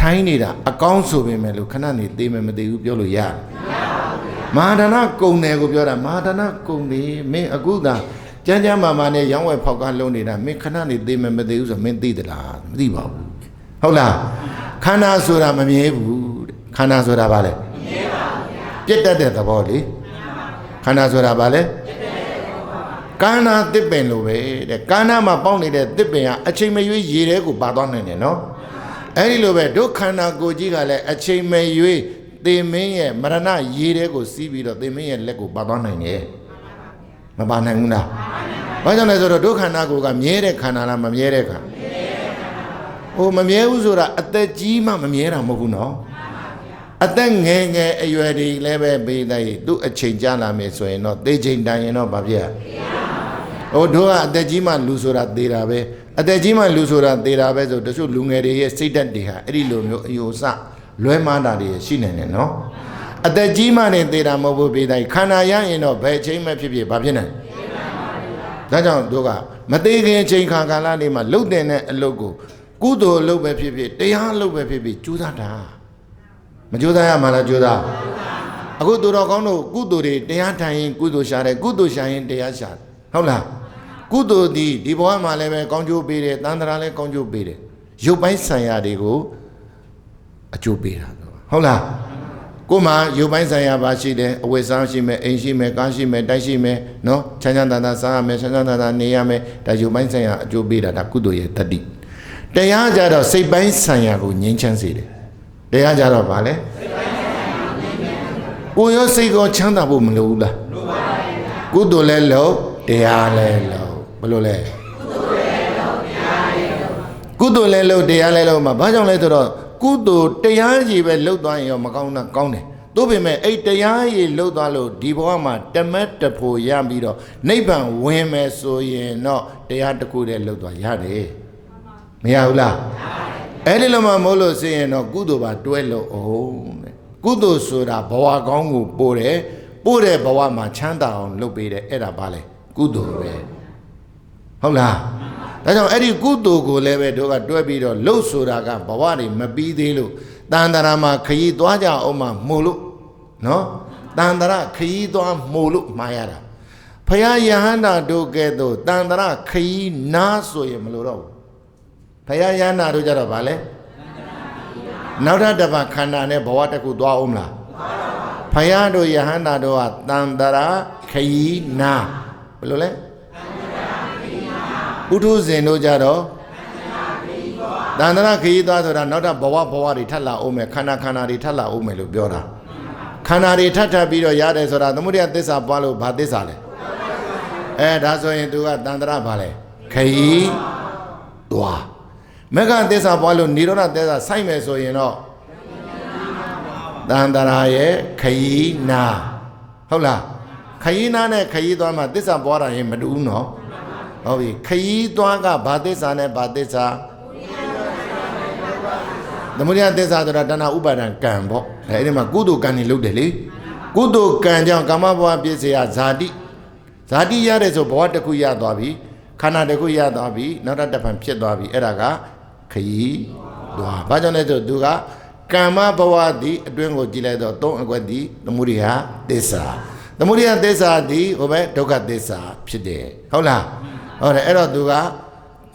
ထိုင်းနေတာအကောင်းဆိုပေမဲ့လို့ခဏနေသေးမယ်မသေးဘူးပြောလို့ရတယ်မဟာဒါနကုံတယ်ကိုပြောတာမဟာဒါနကုံတယ်မင်းအခုသာကြမ်းမာနဲ့ရောင်းဝယ်ဖောက်ကားလုံးနေတာမင်းခဏနေသေးမယ်မသေးဘူးဆိုမင်းသိသလားမသိပါဘူးဟုတ်လားခန္ဓာဆိုတာမမြဲဘူးတဲ့ခန္ဓာဆိုတာဘာလဲမမြဲပါဘူးဗျာပြတ်တတ်တဲ့သဘောလေခန္ဓာဆိုတာဘာလဲကန္နာတစ်ပင်လိုပဲတဲ့ကန္နာမှာပေါက်နေတဲ့တစ်ပင်ကအချိန်မရွေးရေထဲကိုပါသွားနိုင်တယ်နော်အဲ့ဒီလိုပဲဒုက္ခန္ဓာကိုကြီးကလည်းအချိန်မရွေးသေမင်းရဲ့မရဏရေထဲကိုစီးပြီးတော့သေမင်းရဲ့လက်ကိုပါသွားနိုင်တယ်မပါနိုင်ဘူးလားဘာကြောင့်လဲဆိုတော့ဒုက္ခန္ဓာကိုကမြဲတဲ့ခန္ဓာလားမမြဲတဲ့ခန္ဓာဟိုမမြဲဘူးဆိုတာအသက်ကြီးမှမမြဲတာမဟုတ်ဘူးနော်အသက်ငယ်အရွယ်တွေလည်းပဲပေးတဲ့သူ့အချိန်ကြာလာမယ်ဆိုရင်တော့သေချိန်တန်ရင်တော့ဘာဖြစ်ဟိုတို့ကအသက်ကြီးမှလူဆိုတာသေတာပဲအသက်ကြီးမှလူဆိုတာသေတာပဲဆိုတချို့လူငယ်တွေရဲ့စိတ်ဓာတ်တွေဟာအဲ့ဒီလိုမျိုးအယိုစလွဲမှားတာတွေရှိနေတယ်နော်အသက်ကြီးမှနေသေတာမဟုတ်ဘူးပေးတိုင်းခန္ဓာရရင်တော့ဘယ်ချိန်မှဖြစ်ဘာဖြစ်နိုင်ဒါကြောင့်တို့ကမသေးခင်အချိန်ခါကာလလေးမှာလှုပ်တဲ့အလုပ်ကိုကုသိုလ်လုပ်ပဲဖြစ်တရားလုပ်ပဲဖြစ်ကြိုးစားတာမကြိုးစားရမှာလားကြိုးစားအခုသူတော်ကောင်းတို့ကုသိုလ်တွေတရားထိုင်ရင်ကုသိုလ်ရှာတယ်ကုသိုလ်ရှာရင်တရားရှာတယ်ဟုတ်လားကုသိုလ်ဒီဘဝမှာလည်းပဲကောင်းကျိုးပေးတယ်တန်ត្រာလည်းကောင်းကျိုးပေးတယ်ရုပ်ပိုင်းဆိုင်ရာတွေကိုအကျိုးပေးတာဟုတ်လားကိုမှရုပ်ပိုင်းဆိုင်ရာပါရှိတယ်အဝတ်စားရှိမယ်အိမ်ရှိမယ်ကားရှိမယ်တိုက်ရှိမယ်နော်ချမ်းချမ်းသာသာစားရမယ်ချမ်းချမ်းသာသာနေရမယ်ဒါရုပ်ပိုင်းဆိုင်ရာအကျိုးပေးတာဒါကုသိုလ်ရဲ့တတိတရားကြတော့စိတ်ပိုင်းဆိုင်ရာကိုငြိမ်းချမ်းစေတယ်တရားကြတော့ဗာလဲစိတ်ပိုင်းဆိုင်ရာကိုငြိမ်းချမ်းကိုရောစိတ်ကိုချမ်းသာဖို့မလိုဘူးလားလိုပါဘူးကုသိုလ်လည်းလုပ်တရားလည်းလုပ်ဘယ်လိုလဲကုသိုလ်လည်းလုပ်တရားလည်းလုပ်မှာဘာကြောင့်လဲဆိုတော့ကုသိုလ်တရားကြီးပဲလုပ်သွားရင်ရောမကောင်းတာကောင်းတယ်သို့ပေမဲ့အဲ့တရားကြီးလုပ်သွားလို့ဒီဘဝမှာတမတ်တဖို့ရပြီးတော့နိဗ္ဗာန်ဝင်မယ်ဆိုရင်တော့တရားတစ်ခုတည်းလုပ်သွားရတယ်မရဘူးလားအဲ့ဒီလိုမှမဟုတ်လို့ဆိုရင်တော့ကုသိုလ်ပါတွဲလို့အောင်တဲ့ကုသိုလ်ဆိုတာဘဝကောင်းကိုပို့တဲ့ဘဝမှာချမ်းသာအောင်လုပ်ပေးတယ်အဲ့ဒါပါလေကုသိုလ်ပဲဟုတ်လားဒါကြောင့်အဲ့ဒီကုသိုလ်ကိုလည်းပဲတို့ကတွဲပြီးတော့လှုပ်ဆိုတာကဘဝတွေမပြီးသေးလို့တန်တရာမှာခရီးသွားကြအောင်မှမှုလို့နော်တန်တရာခရီးသွားမှုလို့မှားရတာဖယားယဟန္တာတို့ကဲ့သို့တန်တရာခရီးနားဆိုရင်မလို့တော့ဘူးဖယားယဟန္တာတို့ကြတော့ဗာလဲခ နောက်ထပ်တစ်ပတ်ခန္ဓာနဲ့ဘဝတစ်ခုသွားအောင်မလားဖယားတို့ယဟန္တာတို့ကတန်တရာခยีနာဘယ်လိုလဲပုထုဇဉ်တို့ကြတော့တန်တရာခยีသွားဆိုတာနောက်ထပ်ဘဝတွေထပ်လာအောင်မယ်ခန္ဓာတွေထပ်လာအောင်မယ်လို့ပြောတာခန္ဓာတွေထပ်ပြီးတော့ရတယ်ဆိုတာသမုဒယသစ္စာပွားလို့ဘာသစ္စာလဲဒါဆိုရင်သူကတန်တရာဘာလဲခยีသွားမဂ္ဂသစ္စာပွားလို့နိရောဓသစ္စာစိုက်မယ်ဆိုရင်တော့တန်တရာရဲ့ခยีနာဟုတ်လားခยีနာနဲ့ခยีသွားမှာသစ္စာပွားတာရင်မတူဘူးနော်ဟုတ်ပြီခยีသွားကဘာသစ္စာနဲ့ဘာသစ္စာသမုဒယသစ္စာဆိုတာတဏှာဥပါဒံကံပေါ့အဲ့ဒီမှာကုသိုလ်ကံနေလုပ်တယ်လေကုသိုလ်ကံကြောင့်ကာမဘဝပြည့်စရာဇာတိရတယ်ဆိုဘဝတစ်ခုရသွားပြီခန္ဓာတစ်ခုရသွားပြီနောက်တစ်ဖန်ဖြစ်သွားပြီအဲ့ဒါကခยีသွားဘာကြောင့်လဲဆိုသူကကမ္မဘဝသည်အတွင်းကိုကြည့်လိုက်တော့သုံးအကွက်သည်သမုဒယသစ္စာသမုဒယသစ္စာသည်ဟိုပဲဒုက္ခသစ္စာဖြစ်တယ်ဟုတ်လားဟုတ်တယ်အဲ့တော့သူက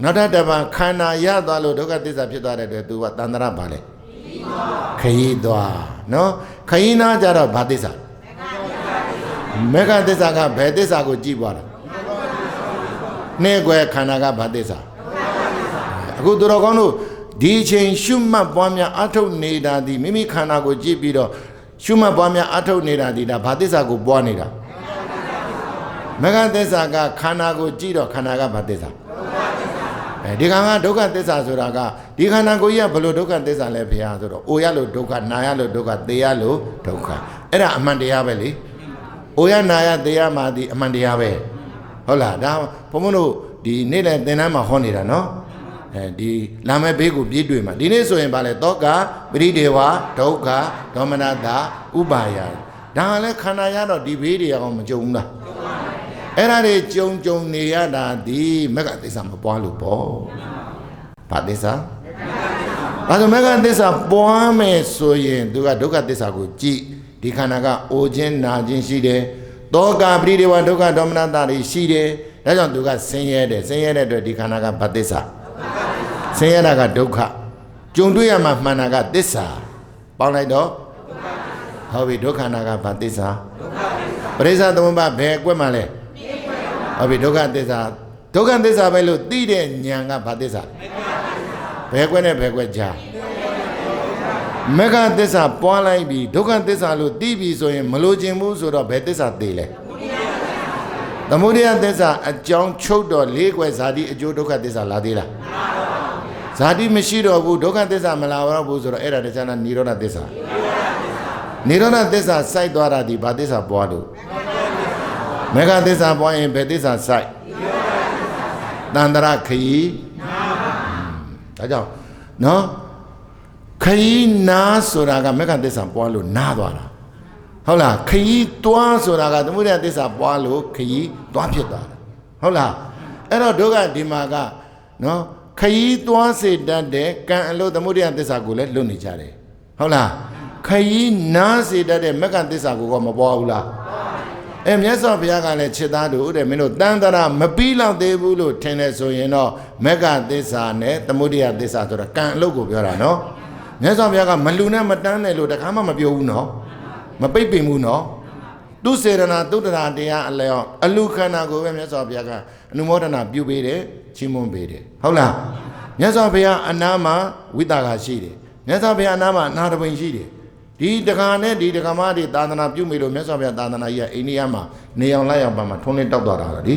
နောက်တစ်ဖန်ခန္ဓာရသွားလို့ဒုက္ခသစ္စာဖြစ်သွားတဲ့အတွက်သူကတန်တရာပါလေခยีသွားနော်ခยีနာကြတော့ဘာသစ္စာမေဃသစ္စာကဘယ်သစ္စာကိုကြည့်သွားတာနှင်းကွယ်ခန္ဓာကဘာသစ္စာအခုသူတော်ကောင်းတို့ဒီအချိန်ရှုမှတ်ပွားများအထုတ်နေတာဒီမိမိခန္ဓာကိုကြည့်ပြီးတော့ရှုမှတ်ပွားများအထုတ်နေတာဒီဒါဘာသစ္စာကိုပွားနေတာမေဃသစ္စာကခန္ဓာကိုကြည့်တော့ခန္ဓာကဘာသစ္စာဒီခန္ဓာဒုက္ခသစ္စာဆိုတာကဒီခန္ဓာကိုကြီးကဘလို့ဒုက္ခသစ္စာလဲဖေဟာဆိုတော့အိုရလို့ဒုက္ခနာရလို့ဒုက္ခသေရလို့ဒုက္ခအဲ့ဒါအမှန်တရားပဲလေအိုရနာရသေရမှာဒီအမှန်တရားပဲဟုတ်လားဒါဘုံဘုံတို့ဒီနေ့လည်းသင်တန်းမှာဟောနေတာနော်ဒီလာမဲ့ဘေးကိုပြေးတွေ့မှာဒီနေ့ဆိုရင်ဗာလဲတောကပရိဒေဝဒုက္ခဒေါမနတာဥပါယဒါလည်းခန္ဓာရတော့ဒီဘေးတွေအောင်မကြုံဘူးလားအဲ့ဒါတွေကြုံနေရတာဒီမဂ္ဂသစ္စာမပွားလို့ပေါ့ဘာသစ္စာဘာလို့မဂ္ဂသစ္စာပွားမယ်ဆိုရင်သူကဒုက္ခသစ္စာကိုကြည့်ဒီခန္ဓာကအိုခြင်းနာခြင်းရှိတယ်တောကပရိဒေဝဒုက္ခဒေါမနတာတွေရှိတယ်ဒါကြောင့်သူကဆင်းရဲတဲ့အတွက်ဒီခန္ဓာကဘာသစ္စာဆင်းရဲတာကဒုက္ခကြုံတွေ့ရမှာမှန်တာကသစ္စာပေါင်းလိုက်တော့ဟုတ်ပြီဒုက္ခနာကဘာသစ္စာပရိစ္ဆသမုပ္ပါဘယ်ကွက်မှလဲဟုတ်ပြီဒုက္ခသစ္စာပဲလို့သိတဲ့ဉာဏ်ကဘာသစ္စာဘယ်ကွက်နဲ့ဘယ်ကွက်ကြားမဂ္ဂသစ္စာပွားလိုက်ပြီဒုက္ခသစ္စာလို့သိပြီဆိုရင်မလိုချင်ဘူးဆိုတော့ဘယ်သစ္စာသိလဲသမုဒယသစ္စာအကြောင်းချုပ်တော့၄ကွယ်ဇာတိအကျိုးဒုက္ခသစ္စာလာသေးလားဇာတိမရှိတော့ဘူးဒုက္ခသစ္စာမလာတော့ဘူးဆိုတော့အဲ့ဒါတခြားနာနိရောဓသစ္စာစိုက်သွားတာဒီဘာသစ္စာပွားလို့မေဃသစ္စာပွားရင်ဘယ်သစ္စာစိုက်တန္တရခยีဒါကြောင့်နော်ခยีနာဆိုတာကမေဃသစ္စာပွားလို့နားသွားတာဟုတ်လားခยีသွားဆိုတာကသမုဒယသစ္စာပွားလို့ခยีသွားဖြစ်သွားတာဟုတ်လားအဲ့တော့တို့ကဒီမှာကနော်ခยีသွားစေတတ်တဲ့ကံအလို့သမုဒယသစ္စာကိုလည်းလွတ်နေကြတယ်ဟုတ်လားခยีနာစေတတ်တဲ့မဂ္ဂသစ္စာကိုကမပွားဘူးလားမြတ်စွာဘုရားကလည်းခြေသားတို့တဲ့မင်းတို့တန်တရာမပြီးလောက်သေးဘူးလို့ထင်တယ်ဆိုရင်တော့မဂ္ဂသစ္စာနဲ့သမုဒယသစ္စာဆိုတာကံအလို့ကိုပြောတာနော်မြတ်စွာဘုရားကမလူနဲ့မတန်းတယ်လို့တခါမှမပြောဘူးနော်မပိတ်ပင်ဘူးနော်သူစေရနာသုတ္တရာတရားအလျောက်အလူခန္ဓာကိုပဲမြတ်စွာဘုရားကအနုမောဒနာပြုပေးတယ်ချီးမွမ်းပေးတယ်ဟုတ်လားမြတ်စွာဘုရားအနာမှာဝိတာကရှိတယ်မြတ်စွာဘုရားအနာမှာအနာတပိန်ရှိတယ်ဒီတခါနဲ့ဒီတခါမှဒီသာသနာပြုမိလို့မြတ်စွာဘုရားသာသနာကြီးကအိန္ဒိယမှာနေအောင်လိုက်အောင်ပါမှာထုံးလင်းတောက်သွားတာလားဒီ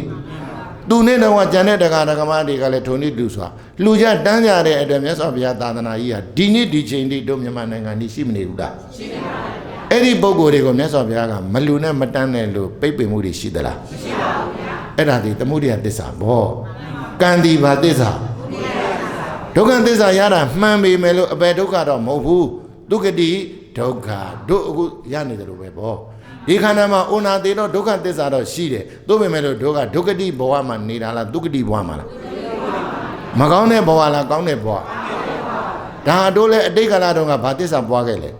သူနဲ့တော့ကျန်တဲ့တခါမှတွေကလည်းထုံးနေတူစွာလူကြတန်းကြတဲ့အတွက်မြတ်စွာဘုရားသာသနာကြီးကဒီနေ့ဒီချိန်ထိတို့မြန်မာနိုင်ငံကြီးရှိမနေဘူးလားရှိနေပါဘူးအဲ့ဒီပုဂ္ဂိုလ်တွေကိုမြတ်စွာဘုရားကမလူနဲ့မတန်းနဲ့လို့ပိတ်ပင်မှုတွေရှိသလားမရှိပါဘူးဗျာအဲ့ဒါဒီသမုဒယသစ္စာပေါ့ကံဒီဘာသစ္စာဒုက္ခသစ္စာရတာမှန်ပေမဲ့လို့အပေဒုက္ခတော့မဟုတ်ဘူးဒုက္ခတိဒုက္ခတို့အခုရနေတယ်လို့ပဲပေါ့ဒီခန္ဓာမှာအိုနာသေးတော့ဒုက္ခသစ္စာတော့ရှိတယ်သို့ပေမဲ့လို့ဒုက္ခဒုက္ခတိဘဝမှာနေတာလားဒုက္ခတိဘဝမှာလားမကောင်းတဲ့ဘဝလားကောင်းတဲ့ဘဝဒါတို့လည်းအတိတ်ကာလတုန်းကဘာသစ္စာပွားခဲ့လဲ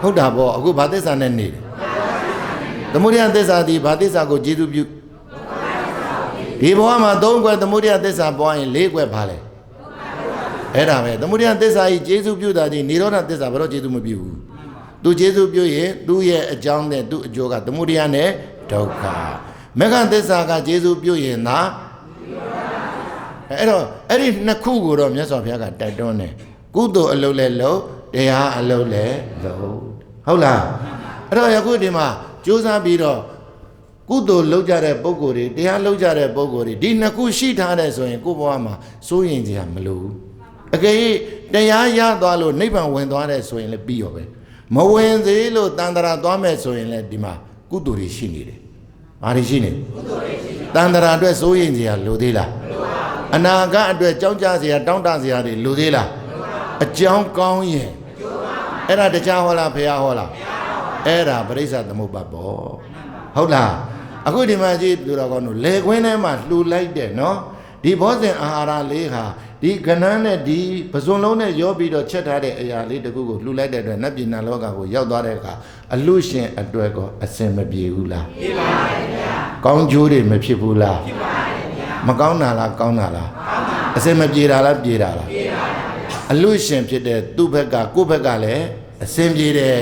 ဟုတ်တာပေါ့အခုဘာသစ္စာနဲ့နေတယ်သမုဒယသစ္စာဒီဘာသစ္စာကိုကျေစုပြုဒီဘဝမှာ၃ခွဲသမုဒယသစ္စာပွားရင်၄ခွဲဘာလဲ အဲ့ဒါပဲသမုဒိယသစ္စာကြီးကျေစုပြုတာဒီနိရောဓသစ္စာဘာလို့ကျေစုမပြုဘူးသူကျေစုပြုရင်သူ့ရဲ့အကြောင်းနဲ့သူ့အကျိုးကသမုဒိယနဲ့ဒုက္ခမေဃသစ္စာကကျေစုပြုရင်သာအဲ့တော့အဲ့ဒီနှစ်ခုကိုတော့မြတ်စွာဘုရားကတိုက်တွန်းတယ်ကုသိုလ်အလုပ်လဲလုပ်တရားအလုပ်လဲလုပ်ဟုတ်လားအဲ့တော့ယခုဒီမှာကြိုးစားပြီးတော့ကုသိုလ်လုပ်ကြတဲ့ပုဂ္ဂိုလ်တွေတရားလုပ်ကြတဲ့ပုဂ္ဂိုလ်တွေဒီနှစ်ခုရှိထားတဲ့ဆိုရင်ကိုယ့်ဘဝမှာစိုးရင်ကြမလို့အကယ်၍တရားရသွားလို့နိဗ္ဗာန်ဝင်သွားတဲ့ဆိုရင်လည်းပြီးရောပဲမဝင်သေးလို့တန်ត្រာသွားမယ်ဆိုရင်လည်းဒီမှာကုသိုလ်တွေရှိနေတယ်ဘာတွေရှိနေကုသိုလ်တွေရှိနေတန်ត្រာအတွက်စိုးရင်ကြလိုသေးလားမလိုပါဘူးအနာဂတ်အတွက်ကြောင်းကြစရာတောင်းတစရာတွေလိုသေးလားမလိုပါဘူးအကြောင်းကောင်းရင်အဲ့ဒါတရားဟောလားဘုရားဟောလားအဲ့ဒါပရိစ္ဆသမုပ္ပါပေါ့ဟုတ်လားအခုဒီမှာကြည့်လူတော်ကောင်းတို့လေခွင်းထဲမှာလှူလိုက်တယ်နော်ဒီဘောဇင်အာဟာရလေးဟာဒီကဏ္ဍနဲ့ဒီပဇွန်လုံးနဲ့ရောပြီးတော့ချက်ထားတဲ့အရာလေးတခုကိုလှူလိုက်တဲ့အတွက်နတ်ပြည်နာလောကကိုရောက်သွားတဲ့အခါအလူရှင်အတွက်ကောအစင်မပြေဘူးလားဖြစ်ပါရဲ့ဗျာကောင်းကျိုးတွေမဖြစ်ဘူးလားဖြစ်ပါရဲ့ဗျာမကောင်းတာလားကောင်းတာလားကောင်းပါအစင်မပြေတာလားပြေတာလားပြေပါရဲ့အလူရှင်ဖြစ်တဲ့သူ့ဘက်ကကိုယ့်ဘက်ကလည်းအစင်ပြေတယ်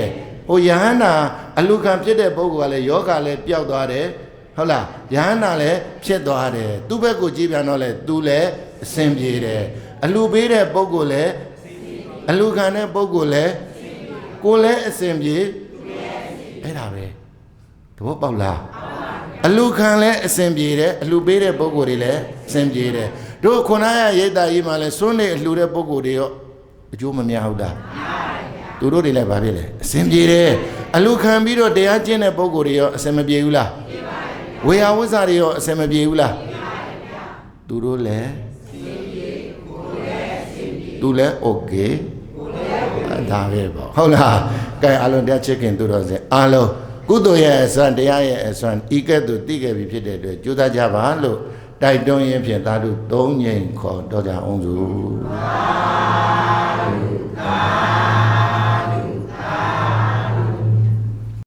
ဟိုယဟန္တာအလူခံဖြစ်တဲ့ပုဂ္ဂိုလ်ကလည်းယောဂလည်းပျောက်သွားတယ်ဟုတ်လားယဟန္တာလည်းဖြစ်သွားတယ်သူ့ဘက်ကိုကြည့်ပြန်တော့လေသူလည်းအစင်ပြေတယ်အလူပေးတဲ့ပုဂ္ဂိုလ်လည်းအလူခံတဲ့ပုဂ္ဂိုလ်လည်းကိုလည်းအစင်ပြေအဲ့ဒါပဲသဘောပေါက်လားအလူခံလည်းအစင်ပြေတယ်အလူပေးတဲ့ပုဂ္ဂိုလ်တွေလည်းအစင်ပြေတယ်တို့ခုနကရိတ်တာကြီးမှလည်းစွန်းနေအလူတဲ့ပုဂ္ဂိုလ်တွေရောအကျိုးမများဘူးလားသူတို့တွေလည်းဘာဖြစ်လဲအစင်ပြေတယ်အလူခံပြီးတော့တရားကျင့်တဲ့ပုဂ္ဂိုလ်တွေရောအစင်မပြေဘူးလားဝေယဝိဇ္ဇာတွေရောအစင်မပြေဘူးလားသူတို့လည်းသူလည်းโอเคဒါပဲပေါ့ဟုတ်လားကဲအလုံးတရားချစ်ခင်သူတော်စင်အလုံးကုသိုလ်ရဲ့အစွမ်းတရားရဲ့အစွမ်းဤကဲ့သို့သိခဲ့ပြီဖြစ်တဲ့အတွက်ကြိုးစားကြပါလို့တိုက်တွန်းရင်းဖြင့်သာဓု၃ငြိမ်ခေါ်တော့ကြအောင်စို့